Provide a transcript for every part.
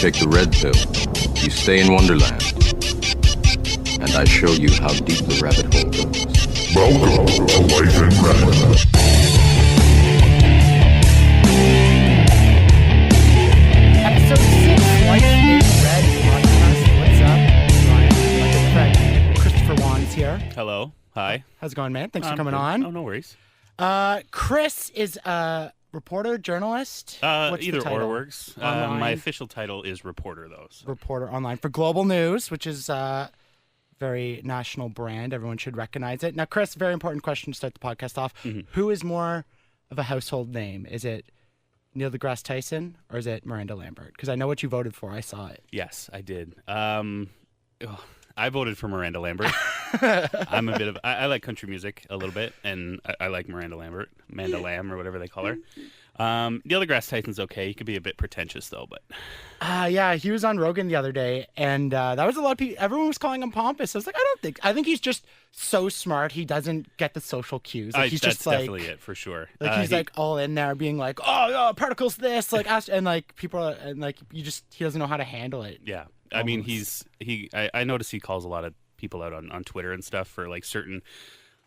take the red pill, you stay in Wonderland, and I show you how deep the rabbit hole goes. Welcome to Life in Red. Episode 6, Life in Red podcast. What's up? My good friend Christopher Whan is here. Hello. Hi. How's it going, man? Thanks for coming on. Oh, no worries. Chris is a reporter, journalist? What's Either the title? or works. Online? My official title is reporter, though. So. Reporter online for Global News, which is a very national brand. Everyone should recognize it. Now, Chris, very important question to start the podcast off. Mm-hmm. Who is more of a household name? Is it Neil deGrasse Tyson or is it Miranda Lambert? Because I know what you voted for. I saw it. Yes, I did. I voted for Miranda Lambert. I'm a bit of I like country music a little bit, and I like Miranda Lambert, Amanda Lamb or whatever they call her. Neil deGrasse Tyson's okay. He could be a bit pretentious though, but yeah, he was on Rogan the other day, and that was a lot of people. Everyone was calling him pompous. I was like, I think he's just so smart. He doesn't get the social cues. Like, he's that's just like, definitely it for sure. Like he's like all in there, being like, oh, particles this, like, and like people are, and like he doesn't know how to handle it. Yeah. I mean, I notice he calls a lot of people out on Twitter and stuff for like certain,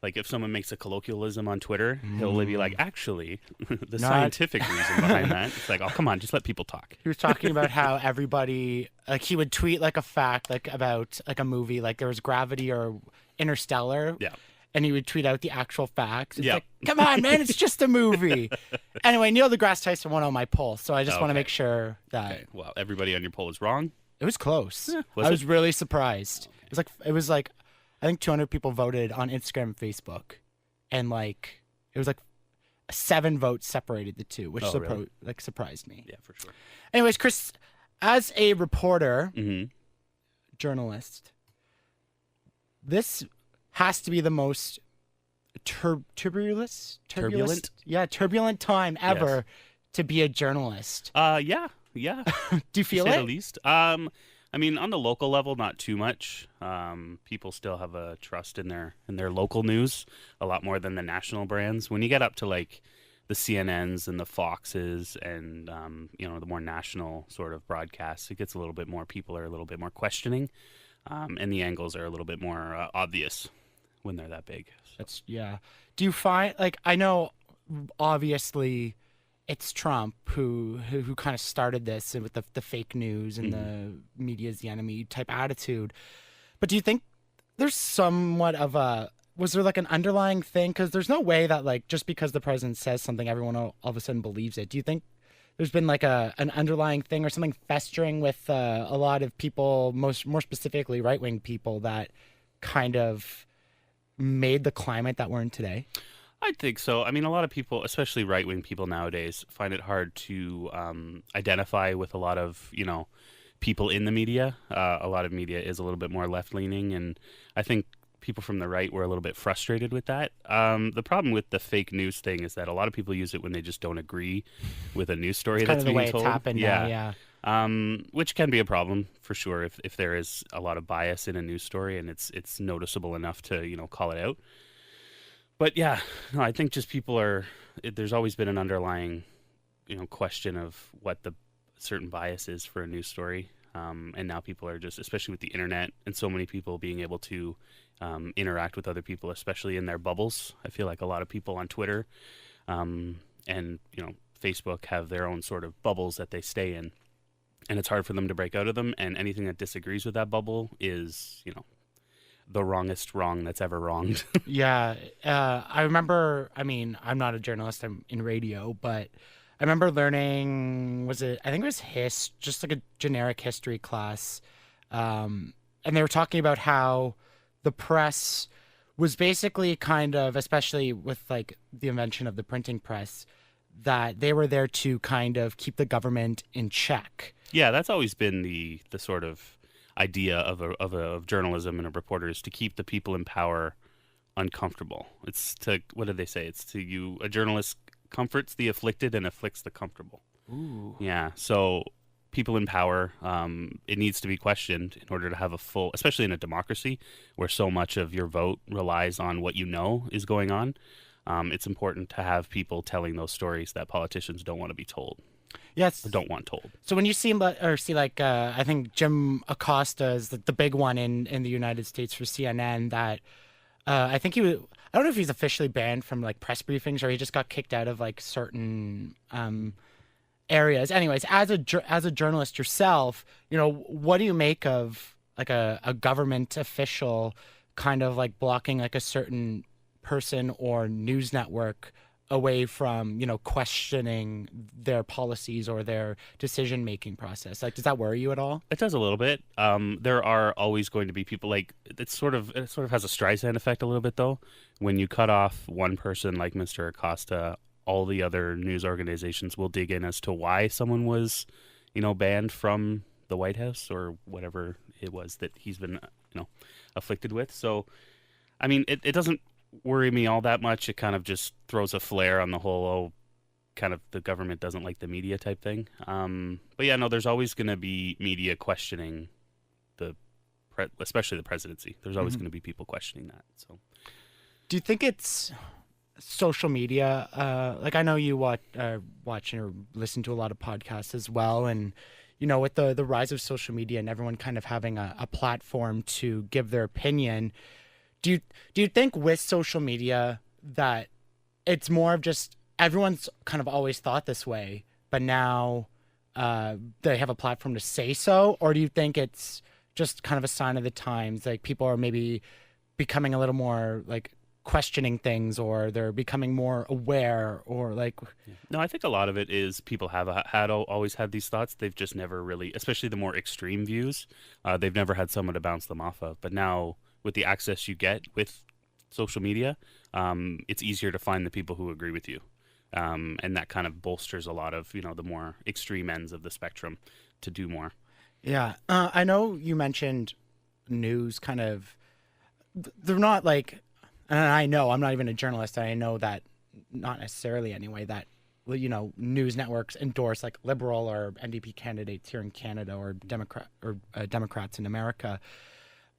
like if someone makes a colloquialism on Twitter, he'll be like, actually, the scientific reason behind that. It's like, oh, come on, just let people talk. He was talking about how everybody, like he would tweet like a fact, like about like a movie, like there was Gravity or Interstellar. Yeah. And he would tweet out the actual facts. It's Yeah. like, come on, man, it's just a movie. Anyway, Neil deGrasse Tyson won on my poll, so I just want to make sure that. Okay. Well, everybody on your poll was wrong. It was close. Yeah, I was really surprised. It was like I think 200 people voted on Instagram and Facebook, and like it was like 7 votes separated the two, which really? surprised me. Yeah, for sure. Anyways, Chris, as a reporter, Mm-hmm. journalist, this has to be the most turbulent time ever Yes. to be a journalist. Yeah. Do you feel to say it? the least. I mean, on the local level, not too much. People still have a trust in their local news a lot more than the national brands. When you get up to like the CNNs and the Foxes and the more national sort of broadcasts, it gets a little bit more. People are a little bit more questioning, and the angles are a little bit more obvious when they're that big. So. Do you find, like, I know obviously it's Trump who kind of started this with the fake news and the media's the enemy type attitude. But do you think there's somewhat of was there like an underlying thing? Because there's no way that like just because the president says something, everyone all of a sudden believes it. Do you think there's been like an underlying thing or something festering with a lot of people, more specifically right-wing people, that kind of made the climate that we're in today? I think so. I mean, a lot of people, especially right-wing people nowadays, find it hard to identify with a lot of, people in the media. A lot of media is a little bit more left-leaning, and I think people from the right were a little bit frustrated with that. The problem with the fake news thing is that a lot of people use it when they just don't agree with a news story that's being told. Kind of the way it's happened now, yeah. Which can be a problem for sure if there is a lot of bias in a news story and it's noticeable enough to, call it out. But yeah, no, I think just there's always been an underlying, question of what the certain bias is for a news story. And now people are just, especially with the internet and so many people being able to interact with other people, especially in their bubbles. I feel like a lot of people on Twitter and, Facebook have their own sort of bubbles that they stay in. And it's hard for them to break out of them. And anything that disagrees with that bubble is, the wrongest wrong that's ever wronged. Yeah. I remember, I mean, I'm not a journalist, I'm in radio, but I remember learning, I think it was just like a generic history class. And they were talking about how the press was basically kind of, especially with like the invention of the printing press, that they were there to kind of keep the government in check. Yeah, that's always been the sort of idea of journalism and of reporters, to keep the people in power uncomfortable. It's to, what did they say? It's to a journalist comforts the afflicted and afflicts the comfortable. Ooh. Yeah. So people in power, it needs to be questioned in order to have a full, especially in a democracy where so much of your vote relies on what is going on. It's important to have people telling those stories that politicians don't want to be told. Yes. or don't want told. So when you see like I think Jim Acosta is the big one in the United States for CNN that I think I don't know if he's officially banned from like press briefings or he just got kicked out of like certain areas. Anyways, as a journalist yourself, what do you make of like a government official kind of like blocking like a certain person or news network away from, questioning their policies or their decision-making process? Like, does that worry you at all? It does a little bit. There are always going to be people like it sort of has a Streisand effect a little bit though. When you cut off one person like Mr. Acosta, all the other news organizations will dig in as to why someone was, banned from the White House or whatever it was that he's been, afflicted with. So, I mean, it doesn't worry me all that much. It kind of just throws a flare on the whole, kind of the government doesn't like the media type thing. But yeah, no, there's always going to be media questioning especially the presidency. There's always going to be people questioning that. So, do you think it's social media? Like I know you watch or listen to a lot of podcasts as well, and with the rise of social media and everyone kind of having a platform to give their opinion. Do you think with social media that it's more of just everyone's kind of always thought this way, but now they have a platform to say so? Or do you think it's just kind of a sign of the times? Like people are maybe becoming a little more like questioning things, or they're becoming more aware, or like... No, I think a lot of it is people have always had these thoughts. They've just never really, especially the more extreme views, they've never had someone to bounce them off of. But now, with the access you get with social media, it's easier to find the people who agree with you. And that kind of bolsters a lot of, the more extreme ends of the spectrum to do more. Yeah. I know you mentioned news kind of, they're not like, and I know I'm not even a journalist. And I know that not necessarily anyway, that, news networks endorse like liberal or NDP candidates here in Canada or Democrats in America.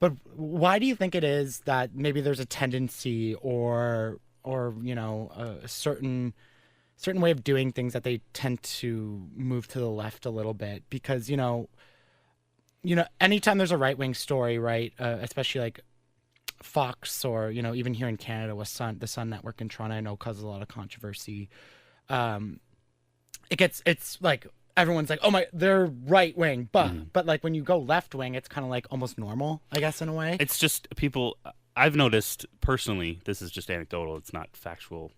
But why do you think it is that maybe there's a tendency or a certain way of doing things that they tend to move to the left a little bit? Because anytime there's a right-wing story, right, especially like Fox or even here in Canada with the Sun Network in Toronto, I know causes a lot of controversy. It's like everyone's like, oh my, they're right wing, but like when you go left wing, it's kind of like almost normal, I guess, in a way. It's just people. I've noticed personally. This is just anecdotal. It's not factual,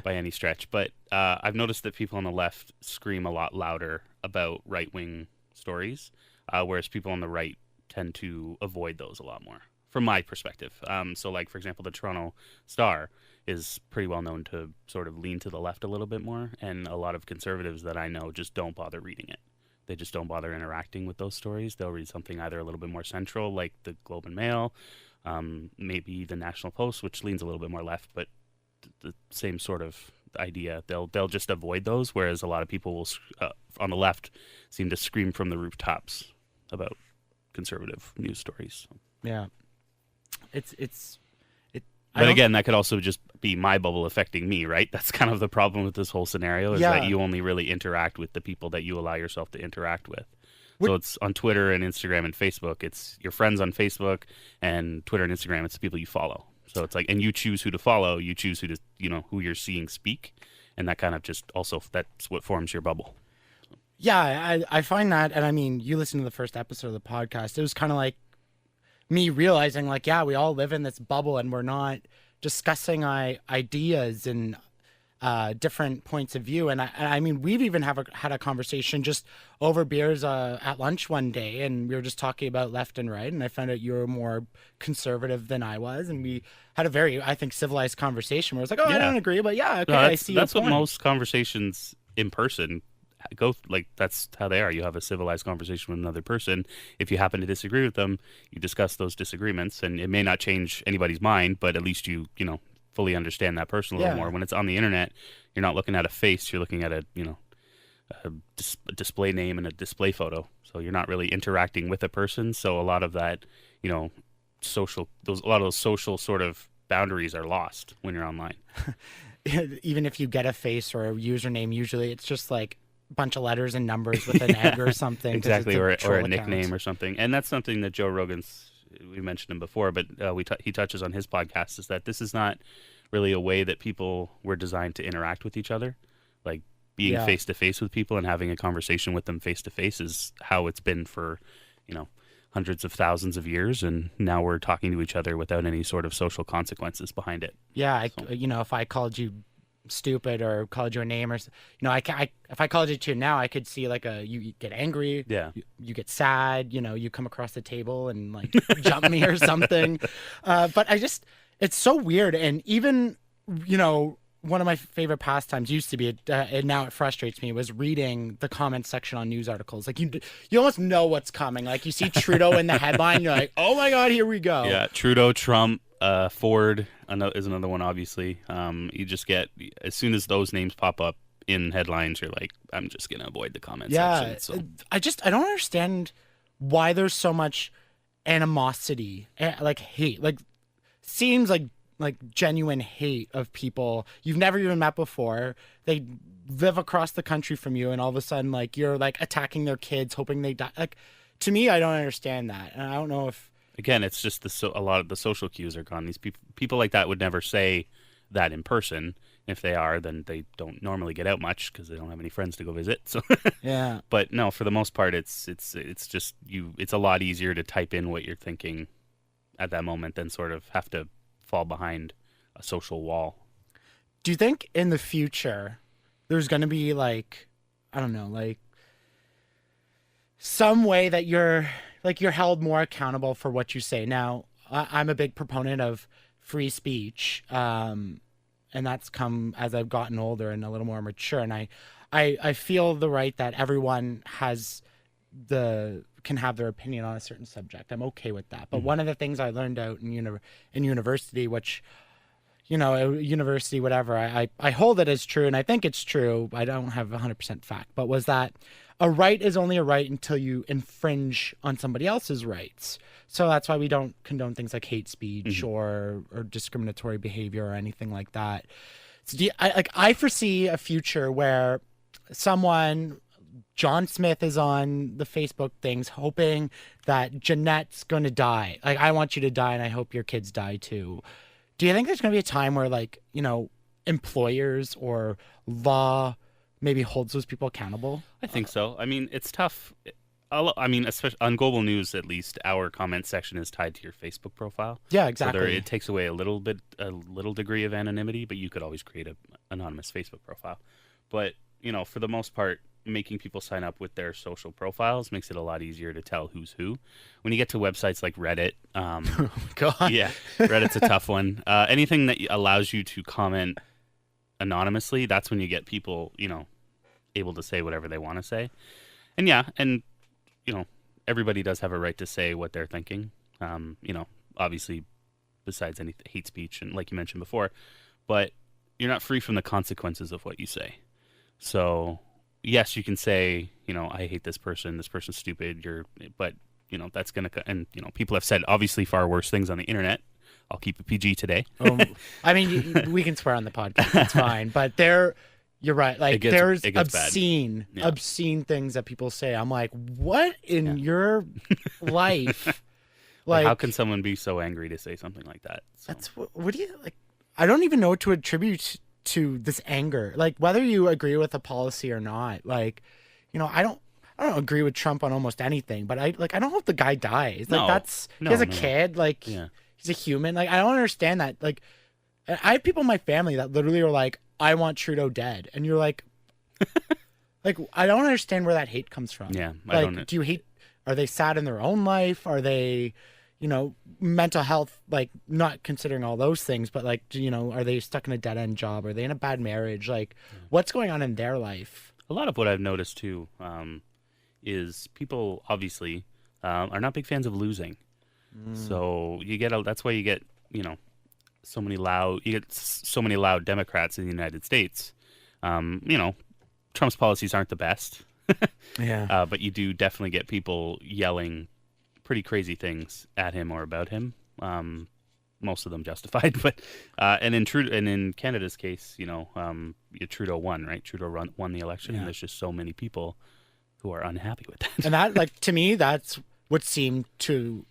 by any stretch. But I've noticed that people on the left scream a lot louder about right wing stories, whereas people on the right tend to avoid those a lot more, from my perspective. So, like for example, the Toronto Star is pretty well known to sort of lean to the left a little bit more, and a lot of conservatives that I know just don't bother reading it. They just don't bother interacting with those stories. They'll read something either a little bit more central, like the Globe and Mail, maybe the National Post, which leans a little bit more left, but the same sort of idea. They'll just avoid those, whereas a lot of people will on the left seem to scream from the rooftops about conservative news stories. Yeah, But again, that could also just be my bubble affecting me, right? That's kind of the problem with this whole scenario, is that you only really interact with the people that you allow yourself to interact with. So it's on Twitter and Instagram and Facebook. It's your friends on Facebook, and Twitter and Instagram, it's the people you follow. So it's like, and you choose who to follow, you choose who you're seeing speak, and that kind of just also, that's what forms your bubble. Yeah, I find that, and I mean, you listen to the first episode of the podcast, it was kind of like me realizing like, yeah, we all live in this bubble and we're not discussing ideas and different points of view. And I mean, we've even had a conversation just over beers at lunch one day, and we were just talking about left and right, and I found out you were more conservative than I was, and we had a very, I think, civilized conversation where it's like, I don't agree, but yeah, okay, I see your point. That's what most conversations in person go, like, that's how they are. You have a civilized conversation with another person. If you happen to disagree with them, you discuss those disagreements, and it may not change anybody's mind, but at least you fully understand that person a little more. When it's on the internet, you're not looking at a face, you're looking at a display name and a display photo, so you're not really interacting with a person. So a lot of that a lot of those social sort of boundaries are lost when you're online. Even if you get a face or a username, usually it's just like bunch of letters and numbers with an egg or something. 'cause Exactly, it's or a troll nickname account. or something. And that's something that Joe Rogan's, we mentioned him before, but he touches on his podcast, is that this is not really a way that people were designed to interact with each other. Like being Yeah. face to face with people and having a conversation with them face to face is how it's been for, hundreds of thousands of years. And now we're talking to each other without any sort of social consequences behind it. Yeah, if I called you stupid or called you a name or if I called you to now, I could see like you get angry, Yeah. you get sad, you come across the table and like jump me or something. But it's so weird. And even one of my favorite pastimes used to be, and now it frustrates me, was reading the comment section on news articles. Like you almost know what's coming. Like you see Trudeau in the headline, you're like, oh my God, here we go. Yeah, Trudeau, Trump, Ford is another one, obviously. You just get, as soon as those names pop up in headlines, you're like, I'm just going to avoid the comment section. So. I don't understand why there's so much animosity, like hate, like seems like genuine hate of people you've never even met before. They live across the country from you, and all of a sudden, like you're like attacking their kids, hoping they die. Like to me, I don't understand that, and I don't know if. Again, it's just a lot of the social cues are gone. These people like that would never say that in person. If they are, then they don't normally get out much because they don't have any friends to go visit. So Yeah. But no, for the most part, it's just you. It's a lot easier to type in what you're thinking at that moment than sort of have to fall behind a social wall. Do you think in the future there's going to be like, I don't know, like some way that you're held more accountable for what you say? Now, I'm a big proponent of free speech, and that's come as I've gotten older and a little more mature. And I feel the right that everyone can have their opinion on a certain subject. I'm okay with that. But one of the things I learned out in university, which, university, whatever, I hold it as true, and I think it's true. I don't have 100% fact, but was that a right is only a right until you infringe on somebody else's rights. So that's why we don't condone things like hate speech or discriminatory behavior or anything like that. So I foresee a future where John Smith is on the Facebook things hoping that Jeanette's going to die. Like, I want you to die and I hope your kids die too. Do you think there's going to be a time where employers or law maybe holds those people accountable? I think so. I mean, it's tough. Especially on Global News, at least, our comment section is tied to your Facebook profile. Yeah, exactly. So it takes away a little degree of anonymity, but you could always create an anonymous Facebook profile. But, for the most part, making people sign up with their social profiles makes it a lot easier to tell who's who. When you get to websites like Reddit, God. yeah, Reddit's a tough one. Anything that allows you to comment anonymously, that's when you get people, able to say whatever they want to say. And everybody does have a right to say what they're thinking. Obviously, besides any hate speech and like you mentioned before, but you're not free from the consequences of what you say. So yes, you can say, I hate this person's stupid. But that's gonna, and people have said obviously far worse things on the internet. I'll keep it PG today. I mean, we can swear on the podcast. It's fine. But you're right. Like there's obscene things that people say. I'm like, what in your life? Like, how can someone be so angry to say something like that? So. That's what do you like? I don't even know what to attribute to this anger. Like whether you agree with a policy or not. Like, I don't agree with Trump on almost anything. But I don't hope the guy dies. Like he has a kid. Like. Yeah. He's a human. Like, I don't understand that. Like, I have people in my family that literally are like, I want Trudeau dead. And you're like, I don't understand where that hate comes from. Yeah. Do you hate, are they sad in their own life? Are they, mental health, like not considering all those things, but like, are they stuck in a dead end job? Are they in a bad marriage? Like what's going on in their life? A lot of what I've noticed too, is people obviously, are not big fans of losing. So that's why you get so many loud Democrats in the United States. Trump's policies aren't the best. Yeah. But you do definitely get people yelling pretty crazy things at him or about him. most of them justified. But and in Canada's case, Trudeau won, right? Trudeau won the election, and there's just so many people who are unhappy with that. And that, like, to me, that's what seemed to,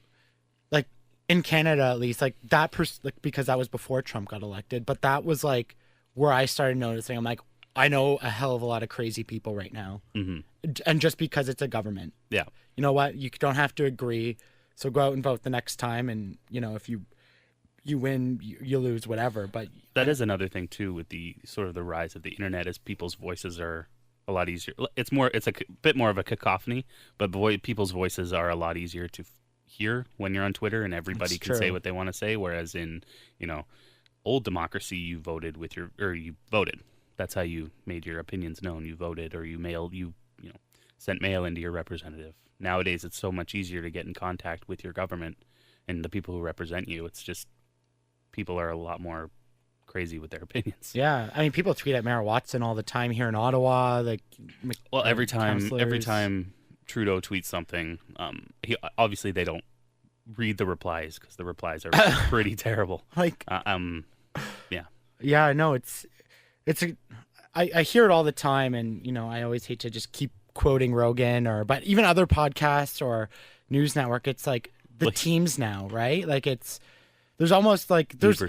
like, in Canada at least, like that because that was before Trump got elected, but that was like where I started noticing. I'm like, I know a hell of a lot of crazy people right now, and just because it's a government, you know what, you don't have to agree, so go out and vote the next time, and if you win, you lose, whatever. But that is another thing too with the sort of the rise of the internet, is people's voices are a lot easier. It's a bit more of a cacophony, but people's voices are a lot easier to hear when you're on Twitter, and everybody can say what they want to say. Whereas in, old democracy, you voted you voted. That's how you made your opinions known. You voted, or you sent mail into your representative. Nowadays, it's so much easier to get in contact with your government and the people who represent you. It's just people are a lot more crazy with their opinions. Yeah, I mean, people tweet at Mayor Watson all the time here in Ottawa. Like, every time Trudeau tweets something, obviously they don't read the replies because the replies are pretty terrible. Like, yeah, no, I hear it all the time, and I always hate to just keep quoting Rogan but even other podcasts or news network. It's like the teams now, right? Like there's almost like there's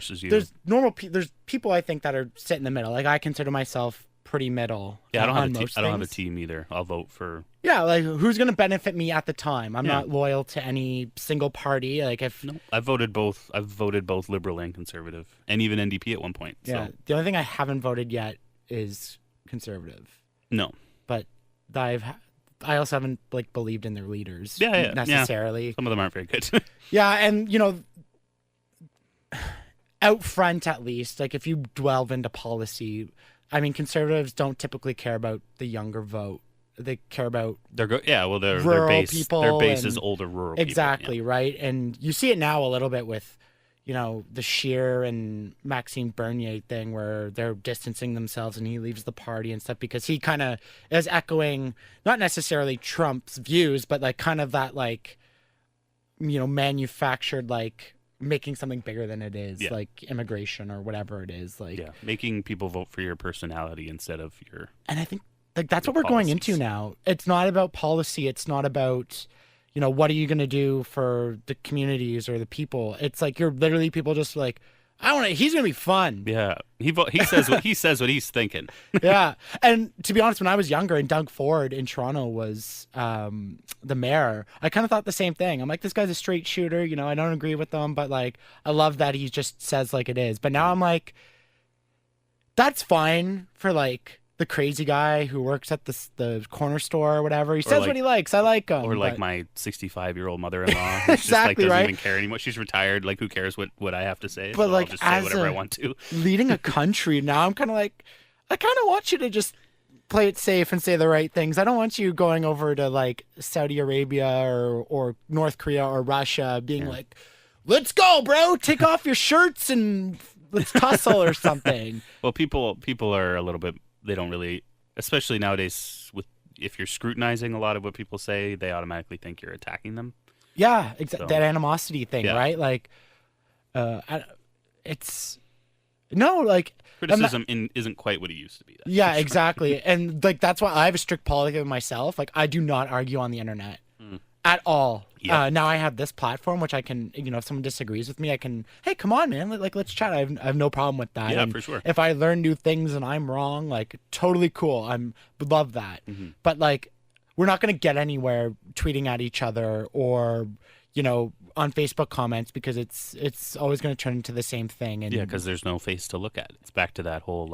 people I think that are sit in the middle. Like I consider myself pretty middle. Yeah, I don't have a team either. I'll vote for. Yeah, like who's going to benefit me at the time? I'm not loyal to any single party. Like I've voted both. I've voted both Liberal and Conservative, and even NDP at one point. Yeah, so. The only thing I haven't voted yet is Conservative. No, but I also haven't believed in their leaders. Necessarily. Yeah. Some of them aren't very good. Yeah, and out front at least, like if you delve into policy, I mean, Conservatives don't typically care about the younger vote. They care about their rural base. people. Their base is older rural people. Exactly, right? And you see it now a little bit with, the Scheer and Maxime Bernier thing where they're distancing themselves and he leaves the party and stuff because he kind of is echoing not necessarily Trump's views, but like kind of that manufactured making something bigger than it is, like immigration or whatever it is, making people vote for your personality instead of your. And I think that's what we're going into now. It's not about policy. It's not about what are you going to do for the communities or the people. It's like you're literally people just like, he's going to be fun. Yeah. He says what he's thinking. Yeah. And to be honest, when I was younger and Doug Ford in Toronto was the mayor, I kind of thought the same thing. I'm like, this guy's a straight shooter. I don't agree with him, but I love that he just says like it is. But now I'm like, that's fine for the crazy guy who works at the corner store or whatever. He says what he likes. I like him. Or my 65-year-old mother-in-law. Exactly, just doesn't right? even care anymore. She's retired. Who cares what I have to say? But so I'll just say whatever I want to. Leading a country now, I'm kind of like, I kind of want you to just play it safe and say the right things. I don't want you going over to Saudi Arabia or North Korea or Russia being like, let's go, bro. Take off your shirts and let's tussle or something. Well, people are a little bit. They don't really, especially nowadays, if you're scrutinizing a lot of what people say, they automatically think you're attacking them. Yeah, that animosity thing, right? Criticism isn't quite what it used to be. Yeah, exactly. And that's why I have a strict policy with myself. I do not argue on the internet at all. Yep. Now I have this platform, which I can, if someone disagrees with me, I can, hey, come on, man, let's chat. I have no problem with that. Yeah, and for sure. If I learn new things and I'm wrong, totally cool. Would love that. Mm-hmm. But we're not going to get anywhere tweeting at each other or, on Facebook comments because it's always going to turn into the same thing. And because there's no face to look at. It's back to that whole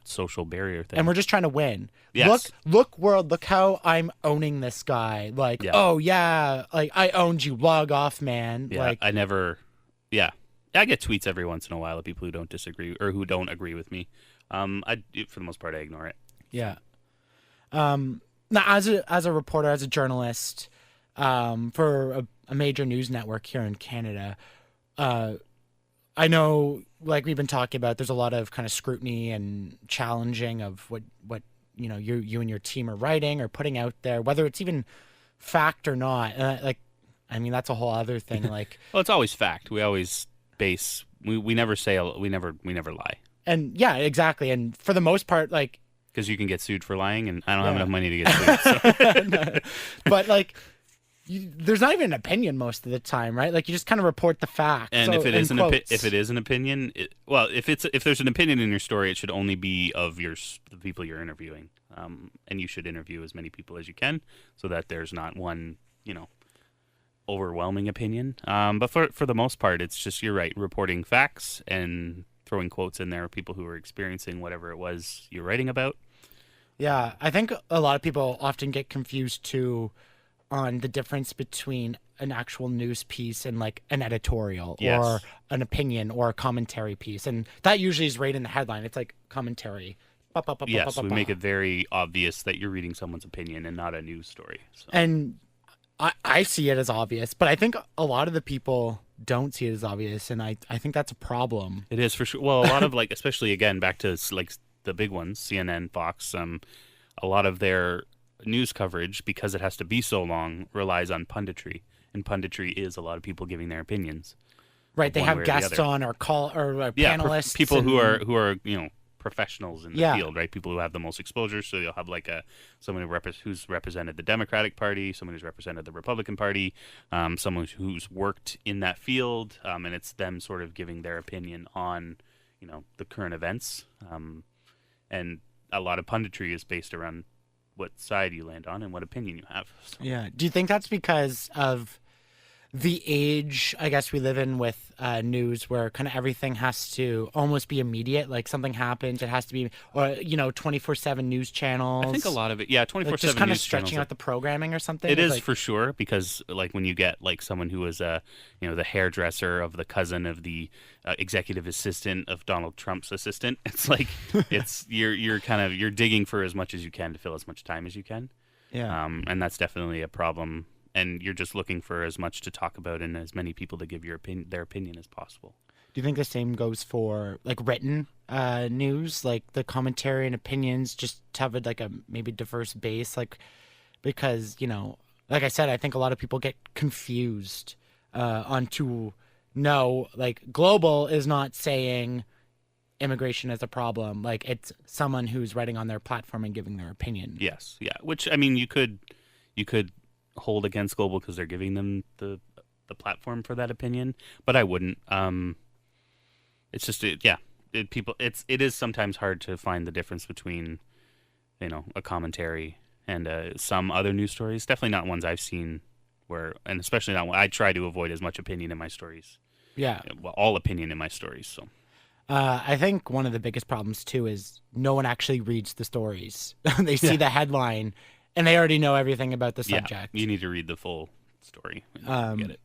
social barrier thing. And we're just trying to win. Yes. Look world, look how I'm owning this guy. I owned you. Log off, man. Yeah, I never. Yeah, I get tweets every once in a while of people who don't disagree or who don't agree with me. For the most part, I ignore it. Yeah. Now, as a reporter, as a journalist, for a major news network here in Canada, I know, we've been talking about, there's a lot of kind of scrutiny and challenging of what you and your team are writing or putting out there, whether it's even fact or not. That's a whole other thing. Well, it's always fact. We always base. We never say we never lie And yeah, exactly. And for the most part, like, because you can get sued for lying, and I don't Yeah. have enough money to get sued. So. but like, there's not even an opinion most of the time, right? Like, you just kind of report the facts. And if it is an quotes. if it is an opinion, if there's an opinion in your story, it should only be of the people you're interviewing, and you should interview as many people as you can, so that there's not one overwhelming opinion. But for the most part, it's just, you're right, reporting facts and throwing quotes in there of people who are experiencing whatever it was you're writing about. Yeah, I think a lot of people often get confused too on the difference between an actual news piece and like an editorial Yes. or an opinion or a commentary piece. And that usually is right in the headline. It's like commentary. Ba, ba, ba, ba, Yes, ba, we ba. make it very obvious that you're reading someone's opinion and not a news story. So. And I see it as obvious, but I think a lot of the people don't see it as obvious. And I think that's a problem. It is for sure. Well, a lot of like, especially again, back to like the big ones, CNN, Fox, a lot of their news coverage, because it has to be so long, relies on punditry. And punditry is a lot of people giving their opinions. Right. They one have way or the guests other. on or Yeah, panelists. people and- who are professionals in the Yeah. field, right? People who have the most exposure. So you'll have like someone who's represented the Democratic Party, someone who's represented the Republican Party, someone who's worked in that field, and it's them sort of giving their opinion on the current events. And a lot of punditry is based around what side you land on and what opinion you have. So. Yeah. Do you think that's because of the age, I guess, we live in with news, where kind of everything has to almost be immediate? Like, something happens, it has to be, or 24/7 news channels. I think a lot of it, yeah, 24/7 like, just kind of news stretching channels out the programming or something. It It's is like, for sure, because like when you get like someone who is the hairdresser of the cousin of the executive assistant of Donald Trump's assistant, it's like you're digging for as much as you can to fill as much time as you can. yeah. And that's definitely a problem. And you're just looking for as much to talk about and as many people to give their opinion as possible. Do you think the same goes for like written news, like the commentary and opinions, just to have like a maybe diverse base? Like, because like I said, I think a lot of people get confused like global is not saying immigration is a problem. Like, it's someone who's writing on their platform and giving their opinion. Yes, yeah. Which, I mean, you could hold against global because they're giving them the platform for that opinion, but I wouldn't. It's just it is sometimes hard to find the difference between a commentary and some other news stories. Definitely not ones I've seen and especially not I try to avoid as much opinion in my stories. Yeah. Well, all opinion in my stories. So. I think one of the biggest problems too is no one actually reads the stories. They see the headline and they already know everything about the subject. Yeah, you need to read the full story. And get it.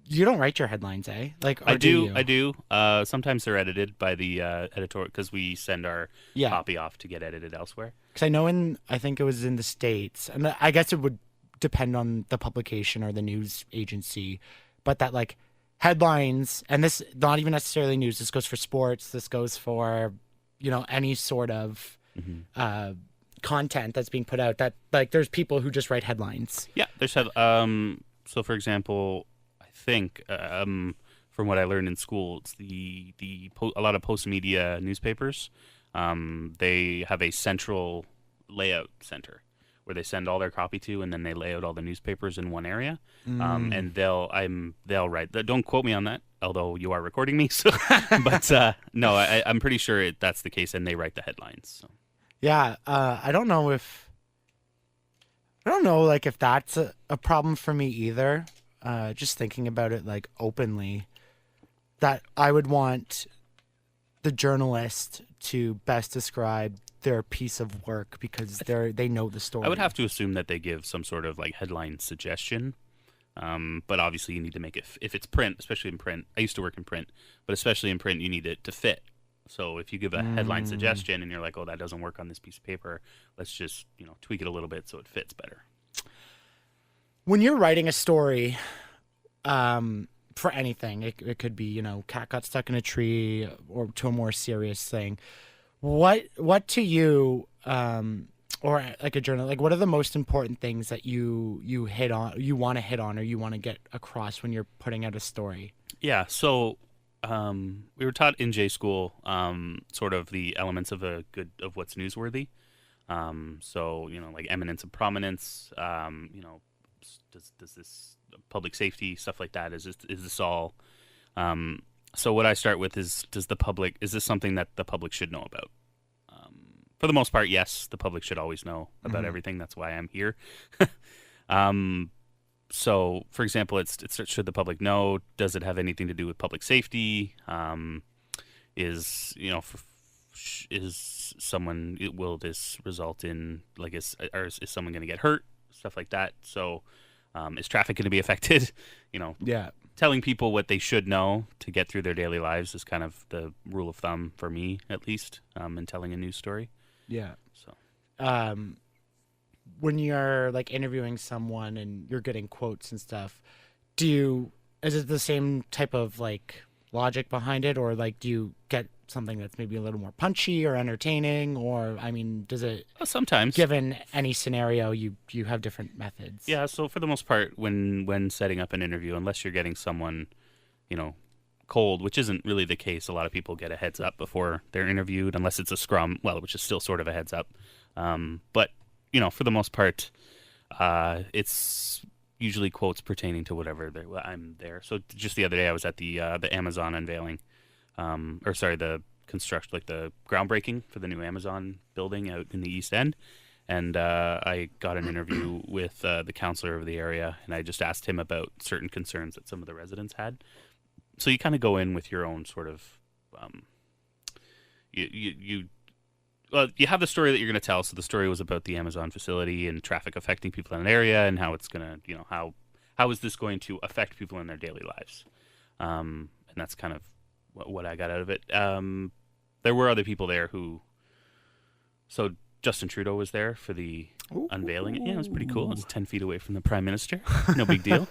You don't write your headlines, eh? Like, or I do. you? I do. Sometimes they're edited by the editor because we send our copy off to get edited elsewhere. Because I know I think it was in the States, and I guess it would depend on the publication or the news agency, but that like headlines, and this not even necessarily news. This goes for sports. This goes for any sort of content that's being put out. That like there's people who just write headlines. Yeah, there's so for example, I think from what I learned in school, it's a lot of post media newspapers. They have a central layout center where they send all their copy to, and then they lay out all the newspapers in one area. And they'll write. Don't quote me on that, although you are recording me. So, but no, I'm pretty sure that's the case, and they write the headlines. So. Yeah, I don't know like if that's a problem for me either. Just thinking about it like openly, that I would want the journalist to best describe their piece of work because they know the story. I would have to assume that they give some sort of like headline suggestion. But obviously you need to make it, if it's print, especially in print. I used to work in print, but especially in print, you need it to fit. So if you give a headline suggestion and you're like, oh, that doesn't work on this piece of paper, let's just, tweak it a little bit so it fits better. When you're writing a story, for anything, it could be, cat got stuck in a tree or to a more serious thing. What to you, or like a journal, like what are the most important things that you want to hit on or you want to get across when you're putting out a story? Yeah. So we were taught in J school sort of the elements of what's newsworthy. So like eminence and prominence. Does this public safety stuff like that? Is this all? So what I start with is is this something that the public should know about? For the most part, yes, the public should always know about everything. That's why I'm here. So, for example, it's should the public know? Does it have anything to do with public safety? Is someone, will this result in is someone going to get hurt? Stuff like that. So, is traffic going to be affected? Yeah. Telling people what they should know to get through their daily lives is kind of the rule of thumb for me, at least, in telling a news story. Yeah. So, when you're like interviewing someone and you're getting quotes and stuff, is it the same type of like logic behind it, or like do you get something that's maybe a little more punchy or entertaining, or I mean, does it sometimes, given any scenario, you have different methods? Yeah, so for the most part, when setting up an interview, unless you're getting someone, cold, which isn't really the case, a lot of people get a heads up before they're interviewed, unless it's a scrum, which is still sort of a heads up. But for the most part, it's usually quotes pertaining to whatever I'm there. So just the other day, I was at the Amazon unveiling, the construction, like the groundbreaking for the new Amazon building out in the East End, and I got an interview with the counselor of the area, and I just asked him about certain concerns that some of the residents had. So you kind of go in with your own sort of you have the story that you're going to tell. So the story was about the Amazon facility and traffic affecting people in an area, and how it's going to, how is this going to affect people in their daily lives? And that's kind of what I got out of it. There were other people there so Justin Trudeau was there for the unveiling. Yeah, it was pretty cool. It was 10 feet away from the Prime Minister. No big deal.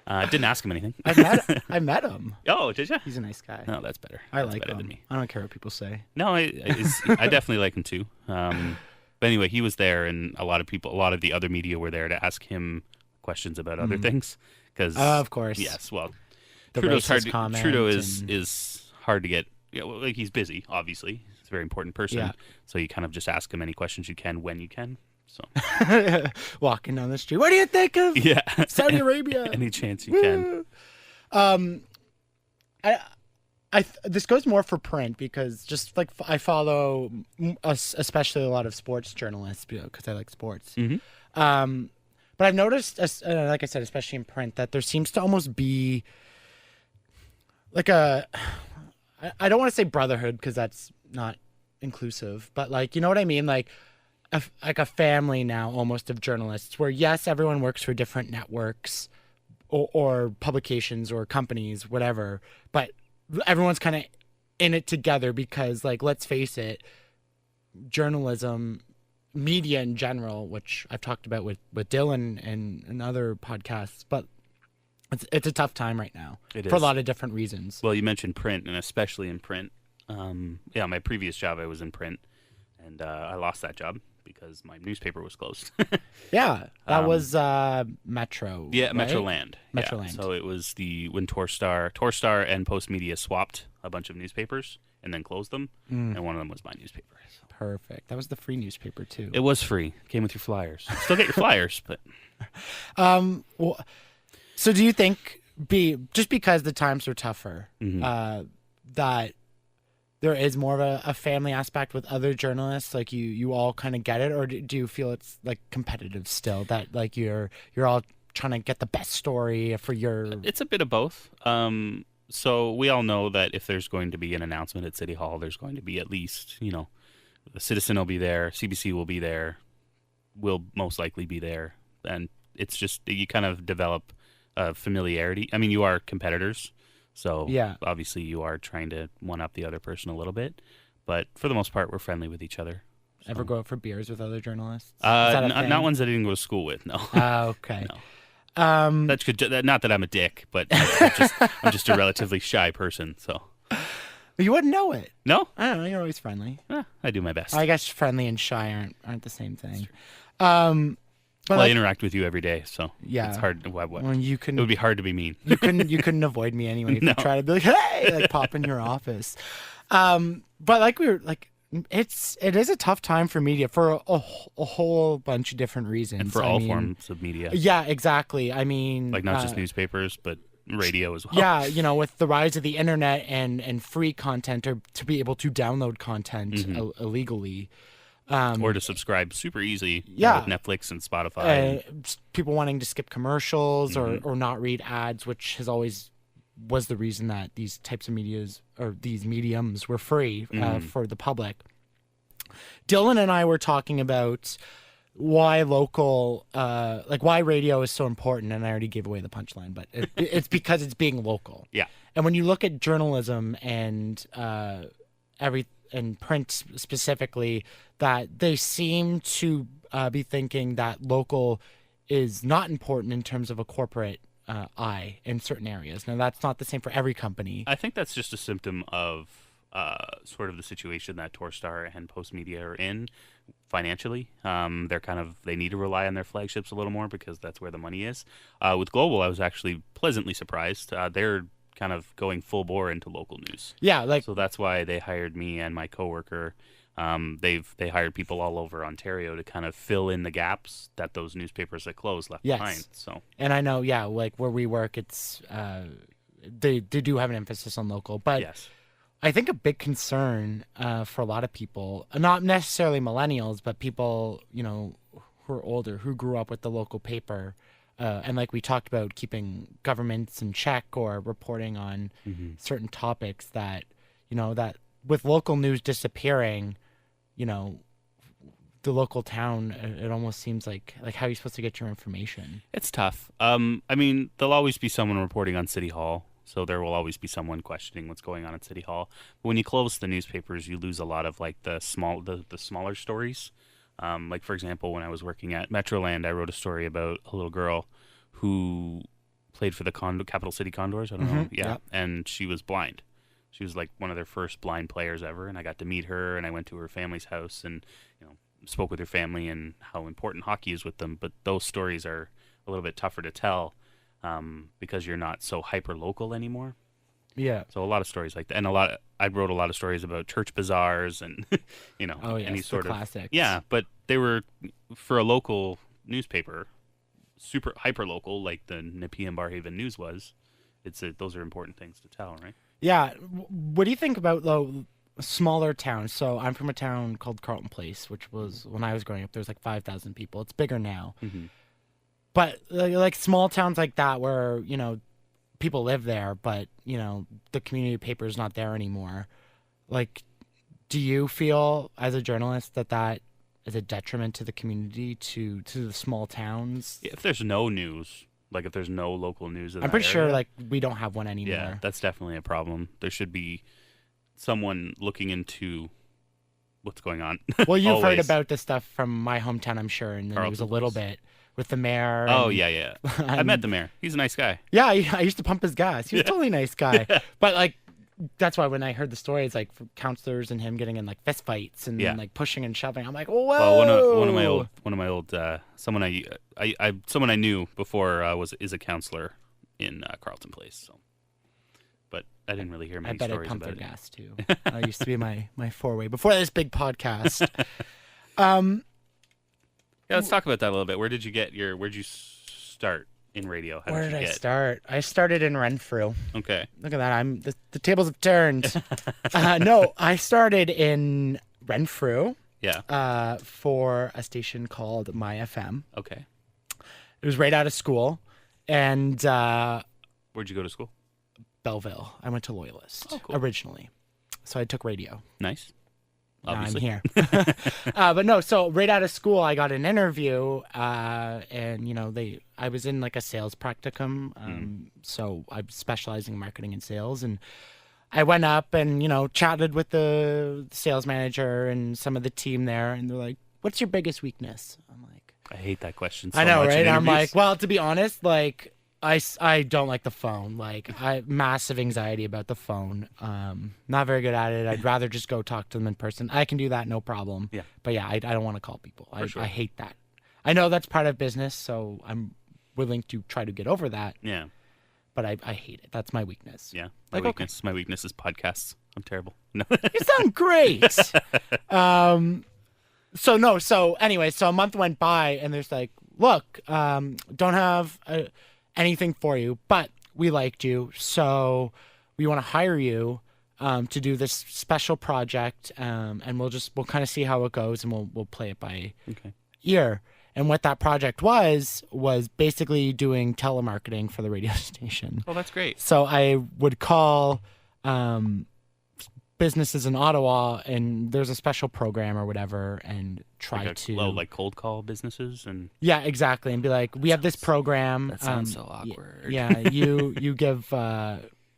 Didn't ask him anything. I met him. Oh, did you? He's a nice guy. No, that's better. I That's like better him. than me. I don't care what people say. No, I definitely like him too. But anyway, he was there, and a lot of the other media were there to ask him questions about other things. Because of course, yes. Well, the Trudeau's hard. Trudeau and... is hard to get. He's busy. Obviously, he's a very important person. Yeah. So you kind of just ask him any questions you can when you can. So walking down the street, what do you think of Saudi Arabia? Any chance you can. This goes more for print, because just like I follow especially a lot of sports journalists because I like sports. Mm-hmm. But I've noticed, like I said, especially in print, that there seems to almost be like I don't want to say brotherhood, because that's not inclusive, but like, you know what I mean? Like a family now almost of journalists, where yes, everyone works for different networks or publications or companies, whatever, but everyone's kind of in it together, because like, let's face it, journalism, media in general, which I've talked about with Dylan and other podcasts, but it's a tough time right now for a lot of different reasons. Well, you mentioned print, and especially in print. My previous job, I was in print, and I lost that job because my newspaper was closed. Yeah, that was Metro. Yeah, right? Metroland. Metroland. Yeah. So it was when Torstar and Post Media swapped a bunch of newspapers and then closed them, and one of them was my newspaper. So. Perfect. That was the free newspaper too. It was free. Came with your flyers. Still get your flyers, but. Well, so do you think just because the times are tougher, that there is more of a family aspect with other journalists, like you all kind of get it, or do you feel it's like competitive still, that like you're all trying to get the best story for your... It's a bit of both. So we all know that if there's going to be an announcement at City Hall, there's going to be at least, the Citizen will be there, CBC will be there, will most likely be there, and it's just, you kind of develop familiarity. I mean, you are competitors. So yeah, obviously you are trying to one-up the other person a little bit, but for the most part, we're friendly with each other. So. Ever go out for beers with other journalists? Not ones that I didn't go to school with. No. Okay. No. That's good. Not that I'm a dick, but I'm just a relatively shy person. So. You wouldn't know it. No. I don't know. You're always friendly. I do my best. I guess friendly and shy aren't the same thing. But Well, I like, interact with you every day, so Yeah. it's hard. What? well, you It would be hard to be mean. you couldn't avoid me anyway if No. you try to be like, hey, like pop in your office. But like we were like, it is a tough time for media for a whole bunch of different reasons. And for all forms of media. Yeah, exactly. I mean, Like not just newspapers, but radio as well. Yeah, with the rise of the internet and free content, or to be able to download content illegally. Or to subscribe super easy. Yeah. With Netflix and Spotify. People wanting to skip commercials or not read ads, which has always was the reason that these types of these mediums were free for the public. Dylan and I were talking about why why radio is so important, and I already gave away the punchline, but it's because it's being local. Yeah. And when you look at journalism and and print specifically, that they seem to be thinking that local is not important in terms of a corporate eye in certain areas. Now, that's not the same for every company. I think that's just a symptom of sort of the situation that Torstar and Post Media are in financially. They need to rely on their flagships a little more because that's where the money is. With Global, I was actually pleasantly surprised. They're kind of going full bore into local news. Yeah, So that's why they hired me and my coworker. They hired people all over Ontario to kind of fill in the gaps that those newspapers that closed left behind. So, and I know, like where we work, it's they do have an emphasis on local, but yes. I think a big concern for a lot of people, not necessarily millennials, but people who are older who grew up with the local paper. And like we talked about, keeping governments in check or reporting on certain topics, that that with local news disappearing, the local town, it almost seems like how are you supposed to get your information? It's tough. I mean, there'll always be someone reporting on City Hall, so there will always be someone questioning what's going on at City Hall. But when you close the newspapers, you lose a lot of like the smaller stories. Like, for example, when I was working at Metroland, I wrote a story about a little girl who played for the Capital City Condors. I don't know. Yeah. And she was blind. She was like one of their first blind players ever. And I got to meet her, and I went to her family's house and, spoke with her family and how important hockey is with them. But those stories are a little bit tougher to tell because you're not so hyper local anymore. Yeah. So a lot of stories like that, and I wrote a lot of stories about church bazaars and any sort of classics. Yeah, but they were for a local newspaper, super hyper local, like the Nepean Barhaven News was. Those are important things to tell, right? Yeah. What do you think about though smaller towns? So I'm from a town called Carleton Place, which was when I was growing up. There was like 5,000 people. It's bigger now, but like small towns like that where people live there, but the community paper is not there anymore. Like, do you feel as a journalist that is a detriment to the community, to the small towns? If there's no news, like if there's no local news, I'm pretty sure like we don't have one anymore. Yeah, that's definitely a problem. There should be someone looking into what's going on. Well, you've heard about this stuff from my hometown, I'm sure, and then it was a Carleton little Place. bit with the mayor. Oh, yeah. I met the mayor. He's a nice guy. Yeah, I used to pump his gas. He was a totally nice guy. But like, that's why when I heard the story, it's like for counselors and him getting in like fist fights and like pushing and shoving. I'm like, whoa. Well, one of my old someone I knew before is a counselor in Carleton Place. So, but I didn't really hear many I bet I stories pumped about their it. gas too. That used to be my four-way before this big podcast. Yeah, let's talk about that a little bit. Where'd you start in radio? Where did I start? I started in Renfrew. Okay. Look at that. The tables have turned. No, I started in Renfrew. Yeah. For a station called My FM. Okay. It was right out of school, and Where'd you go to school? Belleville. I went to Loyalist originally, so I took radio. Nice. Now Obviously. I'm here. But no, so right out of school, I got an interview, and I was in like a sales practicum, so I'm specializing in marketing and sales, and I went up and chatted with the sales manager and some of the team there, and they're like, "What's your biggest weakness?" I'm like, I hate that question so I know, much in right? I'm interviews. like, well, to be honest, like I don't like the phone. Like I massive anxiety about the phone. Not very good at it. I'd rather just go talk to them in person. I can do that, no problem. Yeah. But yeah, I don't want to call people. For sure. I hate that. I know that's part of business, so I'm willing to try to get over that. Yeah. But I hate it. That's my weakness. Yeah. Like, My weakness is podcasts. I'm terrible. No. You sound great. So anyway, so a month went by and there's like, look, don't have anything for you, but we liked you. So we want to hire you to do this special project. And we'll kind of see how it goes and we'll play it by ear. And what that project was basically doing telemarketing for the radio station. Oh, that's great. So I would call businesses in Ottawa, and there's a special program or whatever, and try like cold call businesses and. Yeah, exactly, and be like, we have this program. That sounds so awkward. Yeah, you give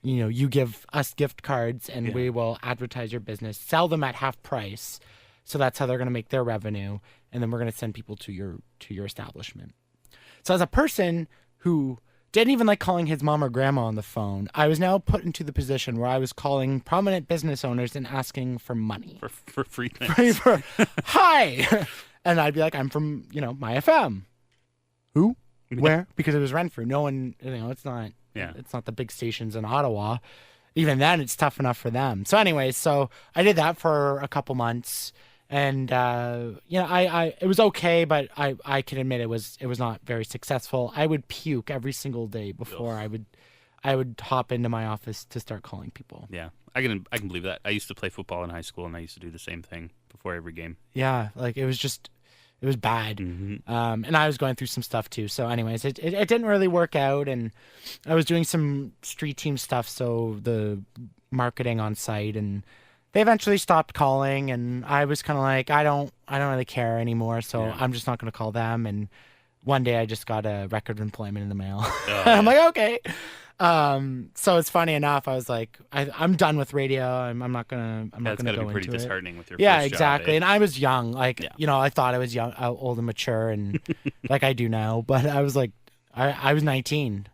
you give us gift cards, and we will advertise your business, sell them at half price. So that's how they're going to make their revenue, and then we're going to send people to your establishment. So as a person who didn't even like calling his mom or grandma on the phone, I was now put into the position where I was calling prominent business owners and asking for money. For free things. Hi! And I'd be like, I'm from, my FM. Who? Where? Because it was Renfrew. No one, it's not the big stations in Ottawa. Even then, it's tough enough for them. So anyway, I did that for a couple months. And it was okay, but I can admit it was not very successful. I would puke every single day before I would hop into my office to start calling people. Yeah, I can believe that. I used to play football in high school, and I used to do the same thing before every game. Yeah, like it was bad. Mm-hmm. And I was going through some stuff too. So anyways, it didn't really work out, and I was doing some street team stuff, so the marketing on site, and they eventually stopped calling, and I was kind of like, I don't really care anymore, so I'm just not going to call them. And one day I just got a record of employment in the mail. I'm like, okay. So it's funny enough. I was like, I'm done with radio. I'm not gonna go into it. It's gotta be pretty disheartening with your first job, exactly. And I was young, I thought I was young, old and mature, and like I do now. But I was like, I was 19.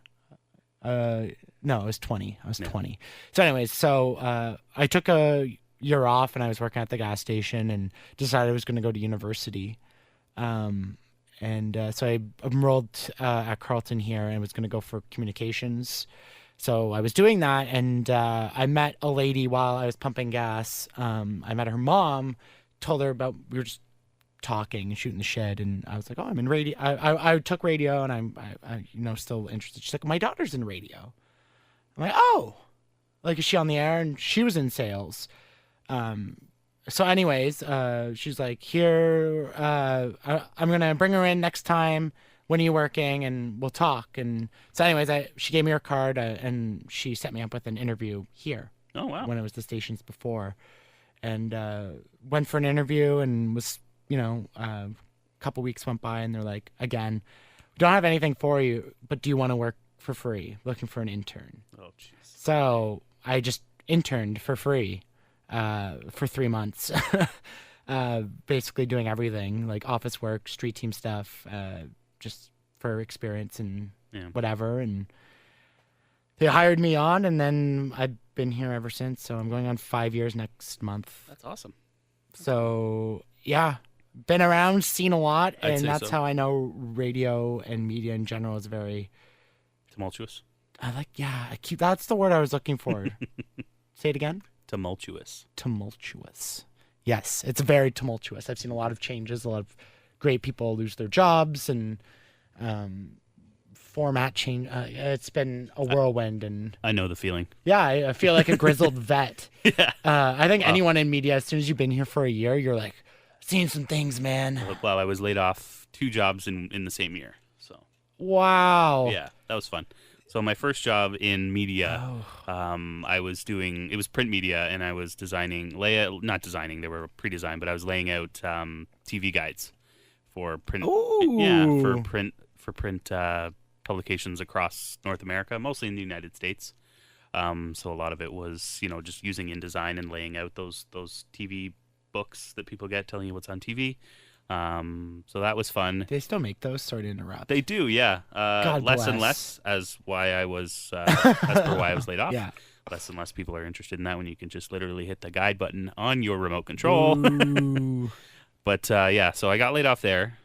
No, I was 20. I was 20. So anyways, I took a year off, and I was working at the gas station, and decided I was going to go to university. So I enrolled at Carleton here, and was going to go for communications. So I was doing that, and I met a lady while I was pumping gas. I met her mom, told her about, we were just talking and shooting the shit, and I was like, oh, I'm in radio. I took radio, and I'm still interested. She's like, my daughter's in radio. I'm like, oh, like, is she on the air? And she was in sales. So anyways, she's like, here, I'm going to bring her in next time. When are you working? And we'll talk. And so anyways, she gave me her card, and she set me up with an interview here. Oh, wow. When it was the stations before. And, went for an interview, and was, a couple weeks went by, and they're like, again, we don't have anything for you, but do you want to work for free? Looking for an intern. Oh, jeez. So I just interned for free. For 3 months, basically doing everything, like office work, street team stuff, just for experience and whatever. And they hired me on, and then I've been here ever since. So I'm going on 5 years next month. That's awesome. So yeah, been around, seen a lot, and that's so. how I know radio and media in general is very tumultuous. That's the word I was looking for. Say it again. Tumultuous. Yes, it's very tumultuous. I've seen a lot of changes, a lot of great people lose their jobs, and format change. It's been a whirlwind, and I know the feeling. Yeah, I feel like a grizzled vet. Yeah. I think anyone in media, as soon as you've been here for a year, you're like, seen some things, man. Well, I was laid off 2 jobs in the same year. So. Wow. Yeah, that was fun. So my first job in media, I was doing, it was print media, and I was not designing, they were pre-designed, but I was laying out TV guides for print. Ooh. Yeah, for print publications across North America, mostly in the United States. So a lot of it was, just using InDesign and laying out those TV books that people get, telling you what's on TV. So that was fun. They still make those, sorry to interrupt. They do, yeah. God less bless. And less as why I was laid off. Yeah. Less and less people are interested in that when you can just literally hit the guide button on your remote control. Ooh. But so I got laid off there.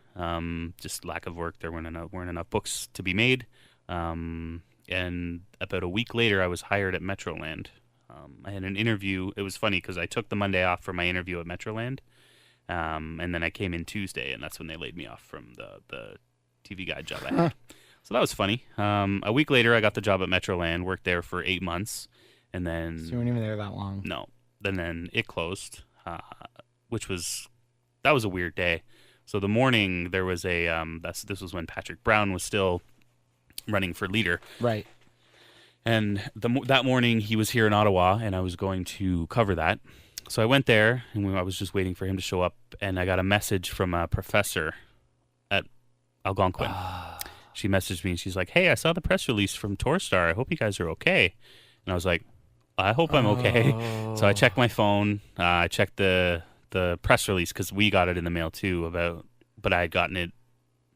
Just lack of work. There weren't enough books to be made. And about a week later, I was hired at Metroland. I had an interview. It was funny because I took the Monday off for my interview at Metroland, and then I came in Tuesday, and that's when they laid me off from the TV guide job I had. So that was funny. A week later, I got the job at Metroland, worked there for 8 months, and then... So you weren't even there that long. No. Then it closed, that was a weird day. So the morning, there was this was when Patrick Brown was still running for leader. Right. And that morning, he was here in Ottawa, and I was going to cover that. So I went there, and I was just waiting for him to show up, and I got a message from a professor at Algonquin. She messaged me, and she's like, "Hey, I saw the press release from Torstar. I hope you guys are okay." And I was like, "I hope I'm okay." So I checked my phone. I checked the press release because we got it in the mail too, but I had gotten it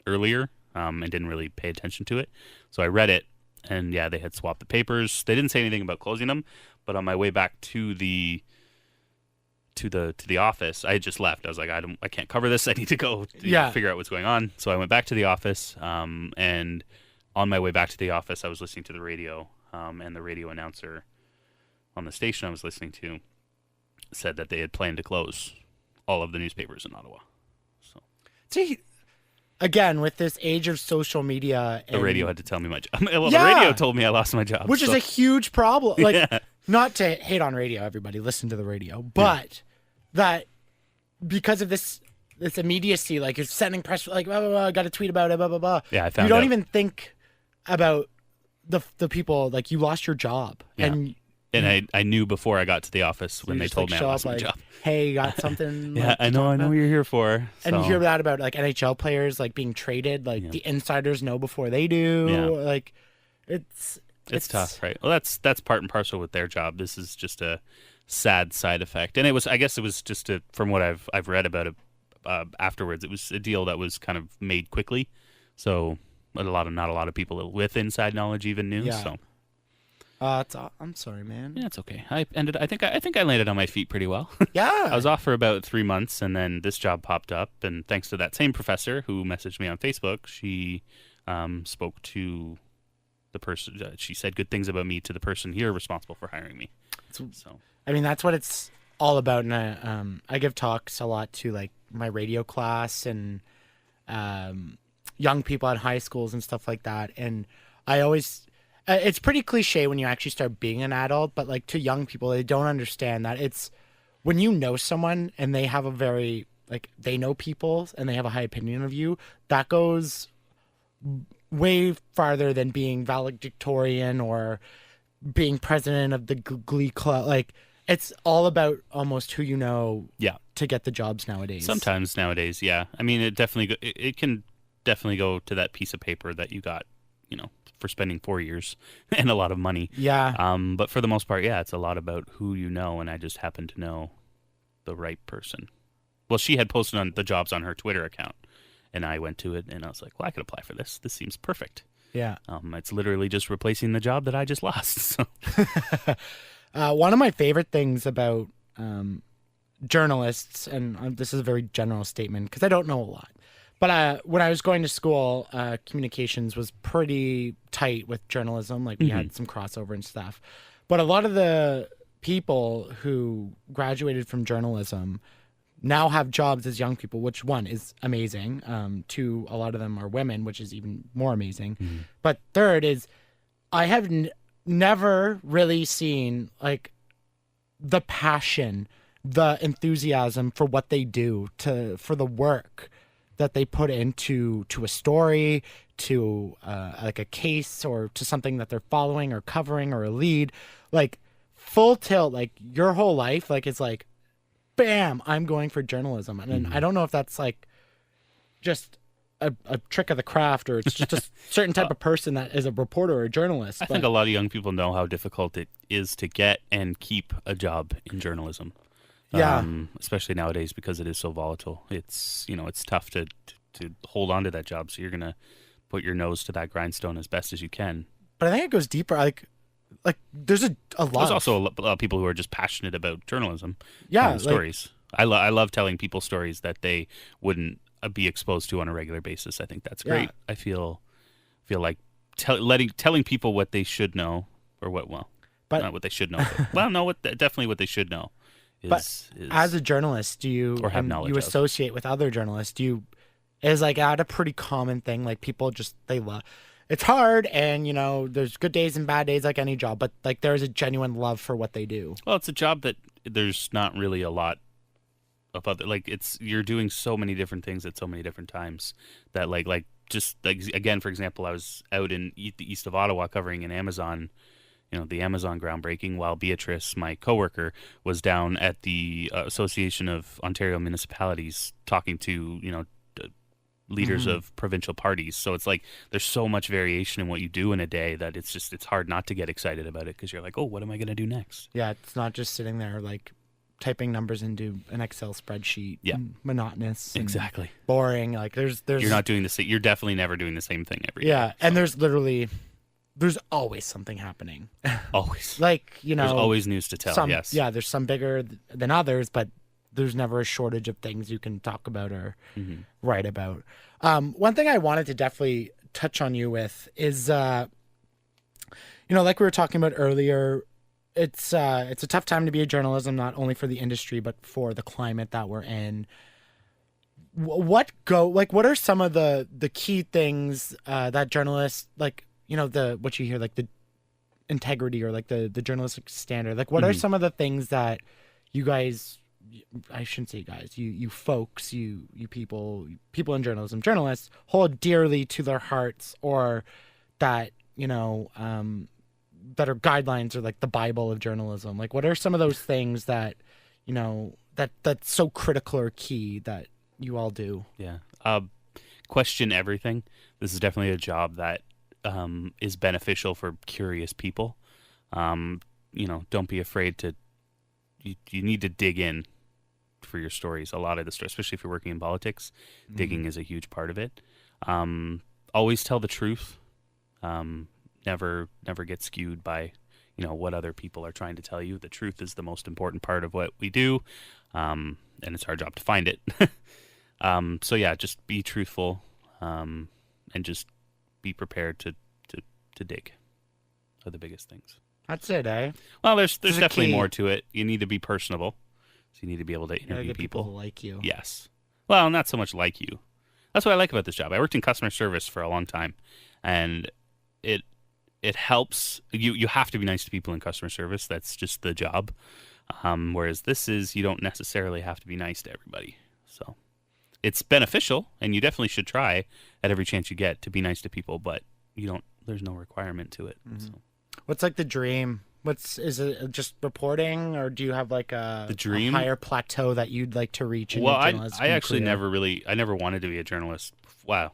earlier and didn't really pay attention to it. So I read it. And yeah, they had swapped the papers. They didn't say anything about closing them, but on my way back to the office, I had just left. I was like, I can't cover this. I need to go figure out what's going on. So I went back to the office, and on my way back to the office, I was listening to the radio, and the radio announcer on the station I was listening to said that they had planned to close all of the newspapers in Ottawa. So. See, again, with this age of social media... The radio had to tell me my job. Well, the radio told me I lost my job. Which is a huge problem. Like, not to hate on radio, everybody. Listen to the radio. But that because of this immediacy, like, you're sending press... Like, blah, blah, blah, got to tweet about it, blah, blah, blah. Yeah, I found You don't out. even think about the people... Like, you lost your job. Yeah. And I knew before I got to the office when they told me I lost my job. Hey, you got something? Yeah, I know what you're here for. And you hear that about like NHL players like being traded. Like the insiders know before they do. Yeah. Like it's tough, right? Well, that's part and parcel with their job. This is just a sad side effect, and I guess it was just from what I've read about it afterwards. It was a deal that was kind of made quickly, so not a lot of people with inside knowledge even knew. Yeah. So. I'm sorry, man. Yeah, it's okay. I think I landed on my feet pretty well. Yeah. I was off for about 3 months, and then this job popped up, and thanks to that same professor who messaged me on Facebook, she spoke to the person. She said good things about me to the person here responsible for hiring me. So I mean, that's what it's all about. And I give talks a lot to like my radio class and young people at high schools and stuff like that. And I always. It's pretty cliche when you actually start being an adult, but like to young people, they don't understand that it's when you know someone and they have a very, like, they know people and they have a high opinion of you, that goes way farther than being valedictorian or being president of the Glee Club. Like, it's all about almost who you know to get the jobs nowadays. Sometimes nowadays, yeah. I mean, it can definitely go to that piece of paper that you got, for spending 4 years and a lot of money. Yeah. But for the most part, yeah, it's a lot about who you know, and I just happen to know the right person. Well, she had posted on the jobs on her Twitter account, and I went to it, and I was like, well, I could apply for this. This seems perfect. Yeah. It's literally just replacing the job that I just lost. So. One of my favorite things about journalists, and this is a very general statement because I don't know a lot, but when I was going to school, communications was pretty tight with journalism. Like we had some crossover and stuff. But a lot of the people who graduated from journalism now have jobs as young people, which one is amazing. Two, a lot of them are women, which is even more amazing. But third is I have never really seen like the passion, the enthusiasm for what they do, for the work that they put into a story, to like a case, or to something that they're following or covering, or a lead, like full tilt, like your whole life, like it's like, bam, I'm going for journalism. And I don't know if that's like just a trick of the craft, or it's just a certain type of person that is a reporter or a journalist. I think a lot of young people know how difficult it is to get and keep a job in journalism. Yeah. Especially nowadays because it is so volatile. It's it's tough to hold on to that job. So you're gonna put your nose to that grindstone as best as you can. But I think it goes deeper. Like there's a lot. There's also a lot of people who are just passionate about journalism. Yeah, and stories. I love telling people stories that they wouldn't be exposed to on a regular basis. I think that's Yeah. great. I feel like telling people what they should know, or But- not what they should know, but, well, no, definitely what they should know. Is As a journalist, do you or have and knowledge you of. associate with other journalists? Do you is like that a pretty common thing? Like people just they love. It's hard, and there's good days and bad days like any job, but like there's a genuine love for what they do. Well, it's a job that there's not really a lot of other, like you're doing so many different things at so many different times that like just like, again, for example, I was out in the east of Ottawa covering an Amazon, the Amazon groundbreaking, while Beatrice, my coworker, was down at the Association of Ontario Municipalities talking to leaders of provincial parties. So it's like there's so much variation in what you do in a day that it's hard not to get excited about it, because you're like, oh, what am I going to do next? Yeah, it's not just sitting there like typing numbers into an Excel spreadsheet. Yeah. Monotonous. And Exactly. boring. Like there's You're not doing the same. You're definitely never doing the same thing every day. Yeah, and there's always something happening. Always. Like, There's always news to tell. Yes. Yeah, there's some bigger than others, but there's never a shortage of things you can talk about or write about. One thing I wanted to definitely touch on you with is, like we were talking about earlier, it's a tough time to be a journalism, not only for the industry, but for the climate that we're in. What are some of the key things that journalists, like, what you hear, like the integrity or like the journalistic standard, like what are some of the things that you guys, I shouldn't say guys, you folks, you people in journalism, journalists hold dearly to their hearts, or that, that are guidelines, or like the Bible of journalism? Like, what are some of those things that, that's so critical or key that you all do? Yeah. Question everything. This is definitely a job that is beneficial for curious people. Don't be afraid to, you need to dig in for your stories. A lot of the stories, especially if you're working in politics, digging is a huge part of it. Always tell the truth. Never get skewed by, what other people are trying to tell you. The truth is the most important part of what we do. And it's our job to find it. So yeah, just be truthful, and just be prepared to dig are the biggest things. That's it, eh? Well, there's This is a definitely key. more to it. You need to be personable. So you need to be able to You gotta interview get people people. to like you. Yes. Well, not so much like you. That's what I like about this job. I worked in customer service for a long time, and it helps. You have to be nice to people in customer service. That's just the job. Whereas this is, you don't necessarily have to be nice to everybody. So it's beneficial, and you definitely should try at every chance you get to be nice to people, but there's no requirement to it. So. What's like the dream? Is it just reporting, or do you have like a dream? higher plateau that you'd like to reach in Well, your I journalism actually career? I never wanted to be a journalist. Wow.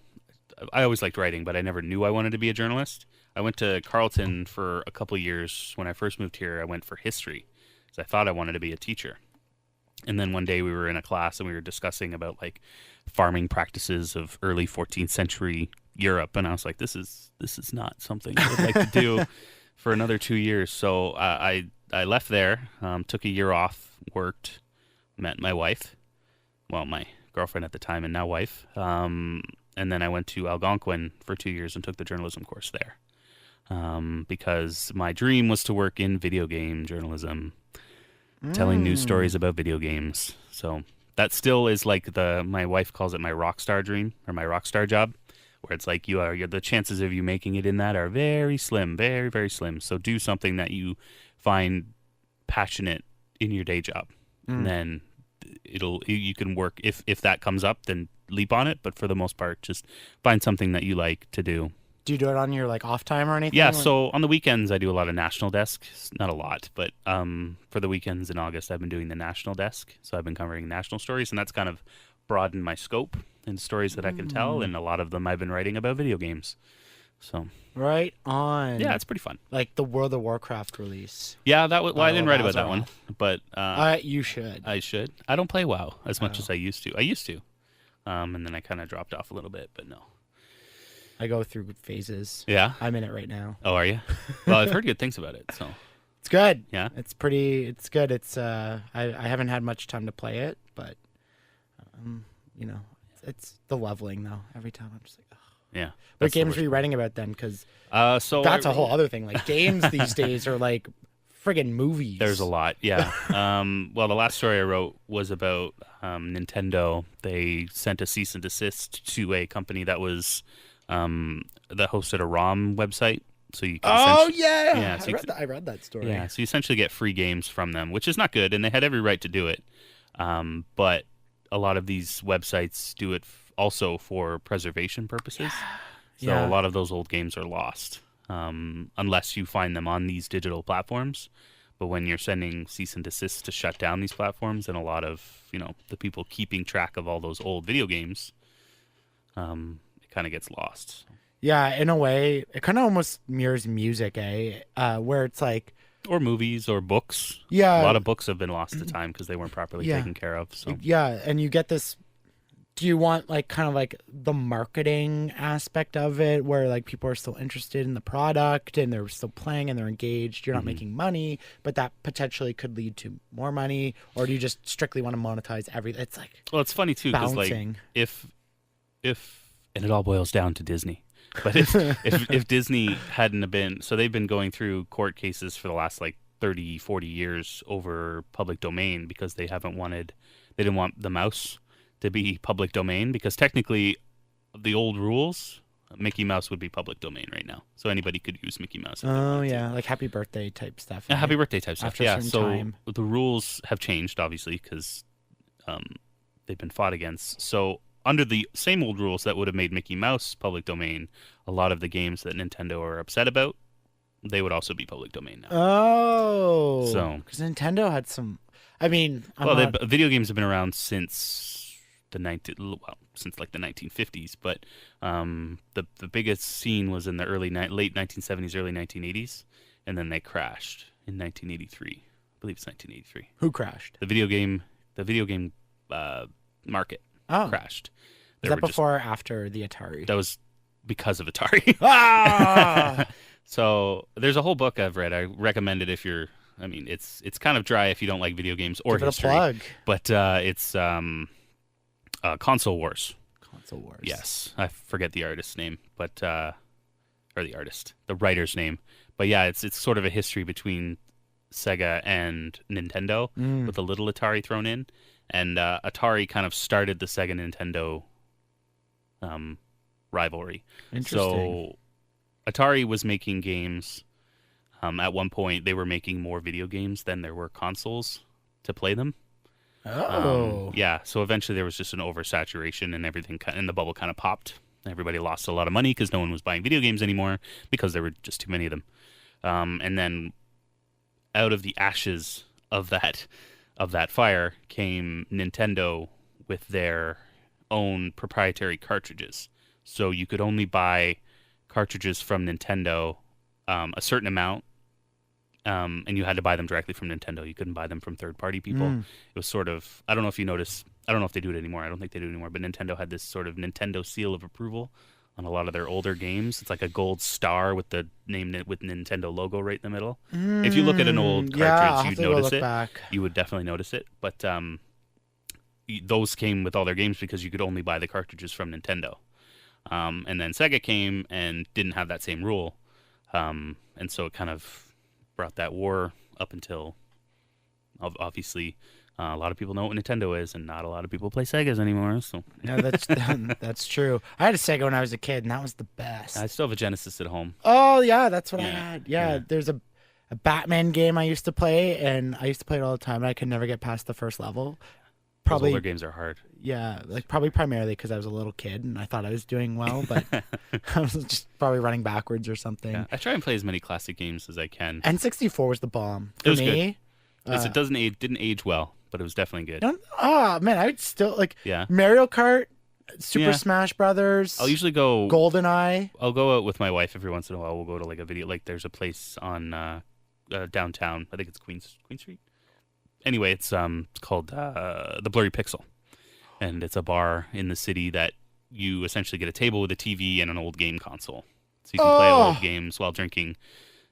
I always liked writing, but I never knew I wanted to be a journalist. I went to Carleton for a couple of years. When I first moved here, I went for history, because I thought I wanted to be a teacher. And then one day we were in a class and we were discussing about like farming practices of early 14th century Europe, and I was like, this is not something I would like to do for another 2 years. So I left there, took a year off, worked, met my wife, well, my girlfriend at the time and now wife, and then I went to Algonquin for 2 years and took the journalism course there, because my dream was to work in video game journalism, telling news stories about video games. So that still is like my wife calls it my rock star dream, or my rock star job, where it's like the chances of you making it in that are very slim, very, very slim. So do something that you find passionate in your day job, and then you can work. If that comes up, then leap on it. But for the most part, just find something that you like to do. Do you do it on your like off time or anything? Yeah, Like- so on the weekends I do a lot of national desk. Not a lot, but for the weekends in August I've been doing the national desk. So I've been covering national stories, and that's kind of broadened my scope and stories that I can tell, and a lot of them I've been writing about video games. So right on. yeah, it's pretty fun. like the World of Warcraft release. Yeah, I didn't write about that Azeroth. one, but You should. I should. I don't play WoW as much as I used to. And then I kind of dropped off a little bit, but no. I go through phases. Yeah. I'm in it right now. Oh, are you? Well, I've heard good things about it. So It's good. yeah. It's good. It's I haven't had much time to play it, but it's the leveling though. Every time I'm just like, ugh. Yeah. What that's the games worst are you part. writing about then? Because So that's a whole other thing. Like games these days are like friggin' movies. There's a lot, yeah. Well, the last story I wrote was about Nintendo. They sent a cease and desist to a company that was that hosted a ROM website. So you can yeah. so I read that story. yeah. So you essentially get free games from them, which is not good, and they had every right to do it. But a lot of these websites do it also for preservation purposes. So Yeah. a lot of those old games are lost unless you find them on these digital platforms. But when you're sending cease and desist to shut down these platforms, and a lot of the people keeping track of all those old video games, it kind of gets lost. Yeah, in a way, it kind of almost mirrors music, where it's like, Or movies or books. yeah, A lot of books have been lost to time because they weren't properly Yeah. taken care of. So yeah, and you get this. Do you want like kind of like the marketing aspect of it, where like people are still interested in the product and they're still playing and they're engaged? You're not making money, but that potentially could lead to more money, or do you just strictly want to monetize everything? It's like, well, it's funny too because like balancing. if and it all boils down to Disney. But if Disney hadn't have been, so they've been going through court cases for the last like 30, 40 years over public domain because they didn't want the mouse to be public domain, because technically the old rules, Mickey Mouse would be public domain right now. So anybody could use Mickey Mouse. If they wanted to. Like happy birthday type stuff. Yeah, right? happy birthday type stuff. After a Yeah, certain so time. the rules have changed, obviously, because they've been fought against. So under the same old rules that would have made Mickey Mouse public domain, a lot of the games that Nintendo are upset about, they would also be public domain now. Oh, So- because Nintendo had some. I mean, Video games have been around since since like the 1950s, but the biggest scene was in the late 1970s, early 1980s, and then they crashed in 1983. I believe it's 1983. who crashed? The video game market Oh, crashed. is There that were just- before or after the Atari? that was because of Atari. Ah, So there's a whole book I've read. I recommend it if you're. I mean, it's kind of dry if you don't like video games or give it a history. plug. But it's Console Wars. Console Wars. Yes, I forget the artist's name, but the writer's name. But yeah, it's sort of a history between Sega and Nintendo with a little Atari thrown in, and Atari kind of started the Sega Nintendo rivalry. Interesting. So Atari was making games. At one point, they were making more video games than there were consoles to play them. Yeah, so eventually there was just an oversaturation and everything, and the bubble kind of popped. Everybody lost a lot of money because no one was buying video games anymore because there were just too many of them. And then out of the ashes of that fire came Nintendo with their own proprietary cartridges. So you could only buy cartridges from Nintendo a certain amount. And you had to buy them directly from Nintendo. You couldn't buy them from third-party people. It was sort of, I don't know if you notice, I don't know if they do it anymore. I don't think they do it anymore. But Nintendo had this sort of Nintendo seal of approval on a lot of their older games. It's like a gold star with the name with Nintendo logo right in the middle. If you look at an old cartridge, you'd notice it. Back. You would definitely notice it. But those came with all their games because you could only buy the cartridges from Nintendo. And then Sega came and didn't have that same rule. And so it kind of brought that war up until, obviously, a lot of people know what Nintendo is, and not a lot of people play Segas anymore. So Yeah, that's true. I had a Sega when I was a kid, and that was the best. I still have a Genesis at home. Oh yeah, that's what I Yeah, had. yeah. There's a Batman game I used to play, and I used to play it all the time, and I could never get past the first level. Those Probably, older games are hard. yeah, like probably primarily because I was a little kid and I thought I was doing well, but I was just probably running backwards or something. Yeah. I try and play as many classic games as I can. N64 was the bomb It for was me. Because it didn't age well, but it was definitely good. Man, I would still like Yeah. Mario Kart, Super Yeah. Smash Brothers. I'll usually go. GoldenEye. I'll go out with my wife every once in a while. We'll go to like a video. Like there's a place on downtown. I think it's Queen Street. Anyway, it's called the Blurry Pixel, and it's a bar in the city that you essentially get a table with a TV and an old game console, so you can play old games while drinking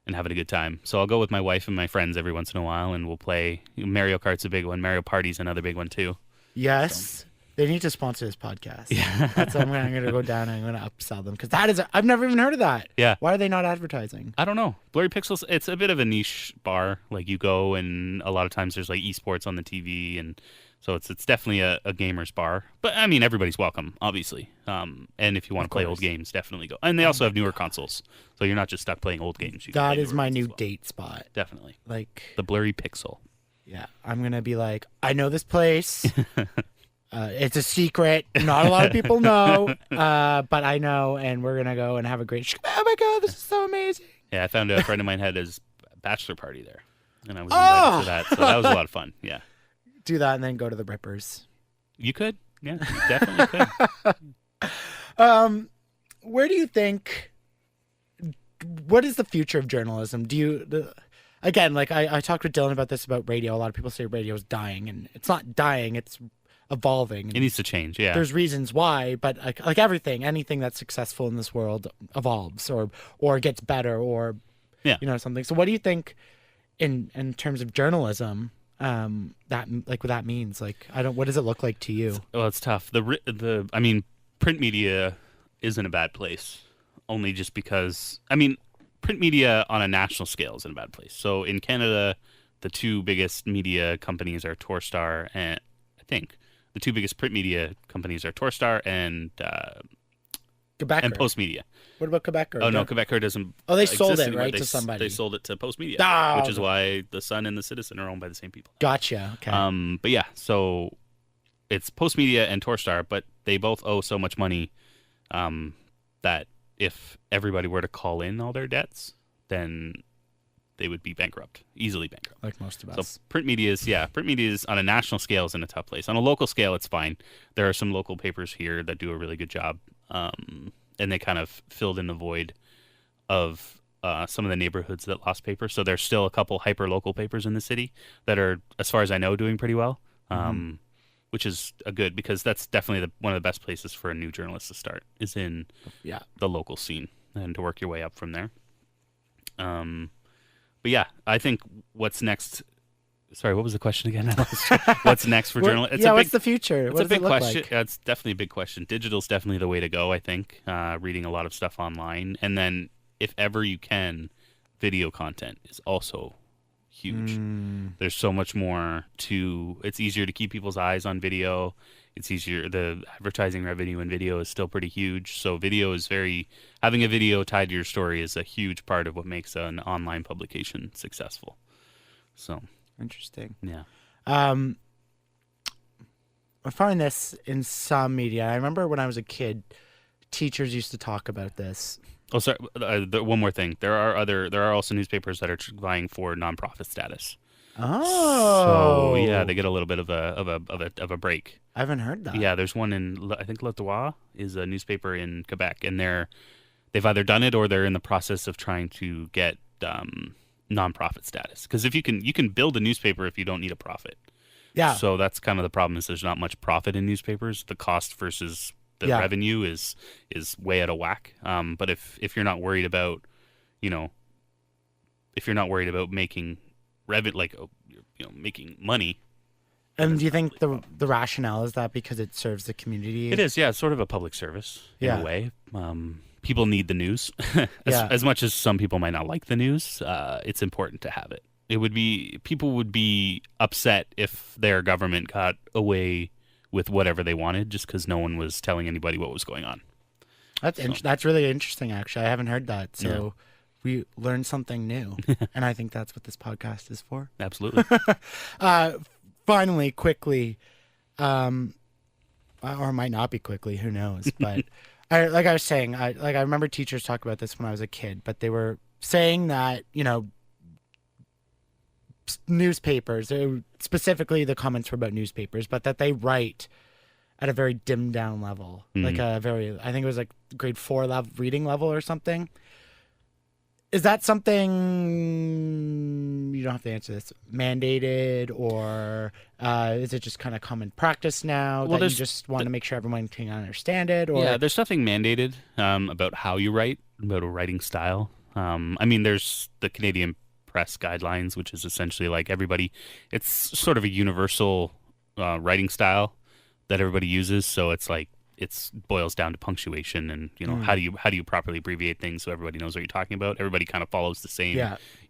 and having a good time. So I'll go with my wife and my friends every once in a while, and we'll play. Mario Kart's a big one. Mario Party's another big one too. Yes. They need to sponsor this podcast. Yeah. That's I'm going to go down and I'm going to upsell them because I've never even heard of that. Yeah. Why are they not advertising? I don't know. Blurry Pixels, it's a bit of a niche bar. Like you go and a lot of times there's like esports on the TV, and so it's definitely a gamer's bar. But I mean, everybody's welcome, obviously. And if you want to play old games, definitely go. And they also have newer consoles, so you're not just stuck playing old games. You can That play is newer my ones new as well. date spot. Definitely. Like The Blurry Pixel. Yeah, I'm going to be like, I know this place. It's a secret. Not a lot of people know, but I know, and we're going to go and have a great... Oh, my God, this is so amazing. Yeah, I found a friend of mine had his bachelor party there, and I was invited to that, so that was a lot of fun. Yeah. Do that and then go to the Rippers. You could. Yeah, you definitely could. Where do you think... What is the future of journalism? Again, like I talked with Dylan about this about radio. A lot of people say radio is dying, and it's not dying. It's evolving. It needs to change, yeah. There's reasons why, but like everything, anything that's successful in this world evolves or gets better or something. So what do you think in terms of journalism what that means? Like what does it look like to you? Well, it's tough. I mean, print media is in a bad place only just because print media on a national scale is in a bad place. So in Canada, the two biggest media companies are Torstar and I think the two biggest print media companies are Torstar and Quebec and Postmedia. What about Quebec? Oh no, Quebec doesn't. Oh, they sold exist it anymore. right to somebody. They sold it to Postmedia, which is why the Sun and the Citizen are owned by the same people. Gotcha. Okay. But yeah, so it's Postmedia and Torstar, but they both owe so much money that if everybody were to call in all their debts, then they would be easily bankrupt. Like most of us. So print media is on a national scale is in a tough place. On a local scale, it's fine. There are some local papers here that do a really good job, and they kind of filled in the void of some of the neighborhoods that lost papers. So there's still a couple hyper-local papers in the city that are, as far as I know, doing pretty well, which is a good because that's definitely one of the best places for a new journalist to start is in the local scene and to work your way up from there. But yeah, I think what's next. Sorry, what was the question again? What's next for journalists? What's the future? It's what a big does it look question. like? It's definitely a big question. Digital's definitely the way to go, I think. Reading a lot of stuff online. And then, if ever you can, video content is also huge. There's so much more it's easier to keep people's eyes on video. It's easier. The advertising revenue in video is still pretty huge. So having a video tied to your story is a huge part of what makes an online publication successful. So interesting. Yeah. I find this in some media. I remember when I was a kid, teachers used to talk about this. Oh, sorry. One more thing. There are also newspapers that are vying for nonprofit status. Oh. So yeah, they get a little bit of a break. I haven't heard that. Yeah, there's one in I think L'Ottawa is a newspaper in Quebec, and they've either done it or they're in the process of trying to get nonprofit status. Because if you can build a newspaper if you don't need a profit. Yeah. So that's kind of the problem is there's not much profit in newspapers. The cost versus the revenue is way out of whack. But if you're not worried about, making making money. And do you think the rationale is that because it serves the community? It is, yeah. It's sort of a public service in a way. People need the news. As much as some people might not like the news, it's important to have it. People would be upset if their government got away with whatever they wanted just because no one was telling anybody what was going on. That's really interesting, actually. I haven't heard that. So we learned something new. And I think that's what this podcast is for. Absolutely. Finally, quickly, or it might not be quickly, who knows? But I was saying, I remember teachers talk about this when I was a kid, but they were saying that, newspapers, specifically the comments were about newspapers, but that they write at a very dimmed down level, like I think it was like grade 4 reading level or something. Is that something, you don't have to answer this, mandated, or is it just kind of common practice now that you just want to make sure everyone can understand it? Or? Yeah, there's nothing mandated about how you write, about a writing style. There's the Canadian Press Guidelines, which is essentially like everybody, it's sort of a universal writing style that everybody uses. So it's like it boils down to punctuation and how do you properly abbreviate things so everybody knows what you're talking about. Everybody kind of follows the same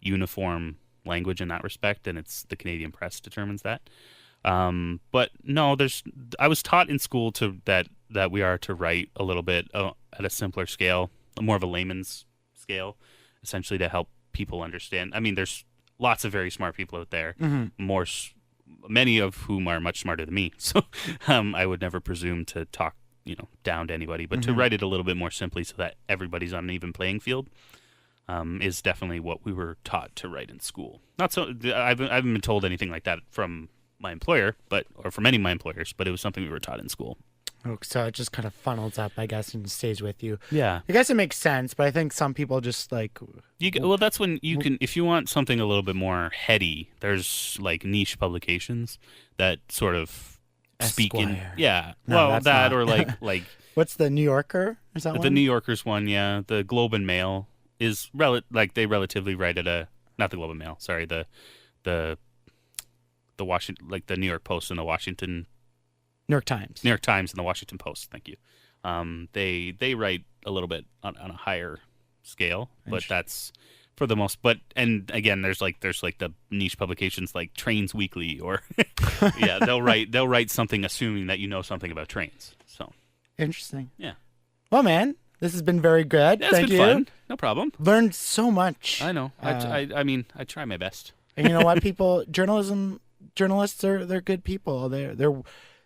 uniform language in that respect, and it's the Canadian press determines that. But no, I was taught in school that we are to write a little bit at a simpler scale, more of a layman's scale, essentially to help people understand. I mean, there's lots of very smart people out there, many of whom are much smarter than me. So I would never presume to talk down to anybody, but to write it a little bit more simply so that everybody's on an even playing field is definitely what we were taught to write in school. Not so I haven't been told anything like that from my employer, or from any of my employers, but it was something we were taught in school. Oh, so it just kind of funnels up, I guess, and stays with you. Yeah, I guess it makes sense, but I think some people just like that's when you can, if you want something a little bit more heady, there's like niche publications that sort of speak in, or like what's the New Yorker? Is that the one? New Yorker's one? Yeah, the Globe and Mail is they relatively write at not the Globe and Mail, sorry, the Washington, like the New York Post and the Washington. New York Times and the Washington Post. Thank you. They write a little bit on a higher scale, but that's for the most. But and again, there's like the niche publications like Trains Weekly or they'll write something assuming that you know something about trains. So interesting. Yeah. Well, man, this has been very good. Yeah, Thank been you. Fun. No problem. Learned so much. I know. I mean, I try my best. And you know what, journalists they're good people.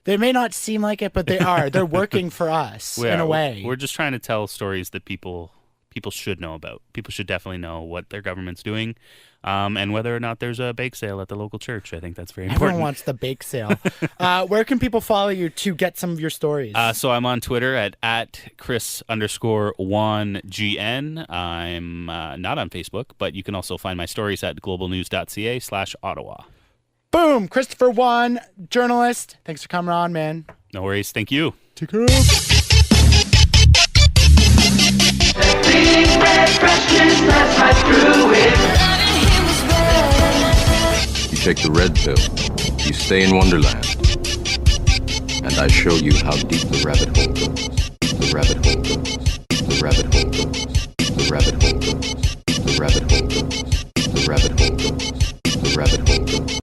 They may not seem like it, but they are. They're working for us in a way. We're just trying to tell stories that people should know about. People should definitely know what their government's doing, and whether or not there's a bake sale at the local church. I think that's very important. Everyone wants the bake sale. Where can people follow you to get some of your stories? So I'm on Twitter at Chris_WhanGN. I'm not on Facebook, but you can also find my stories at globalnews.ca/Ottawa. Boom! Christopher Whan, journalist. Thanks for coming on, man. No worries. Thank you. Take care. You take the red pill, you stay in Wonderland, and I show you how deep the rabbit hole goes. Deep the rabbit hole goes. Deep the rabbit hole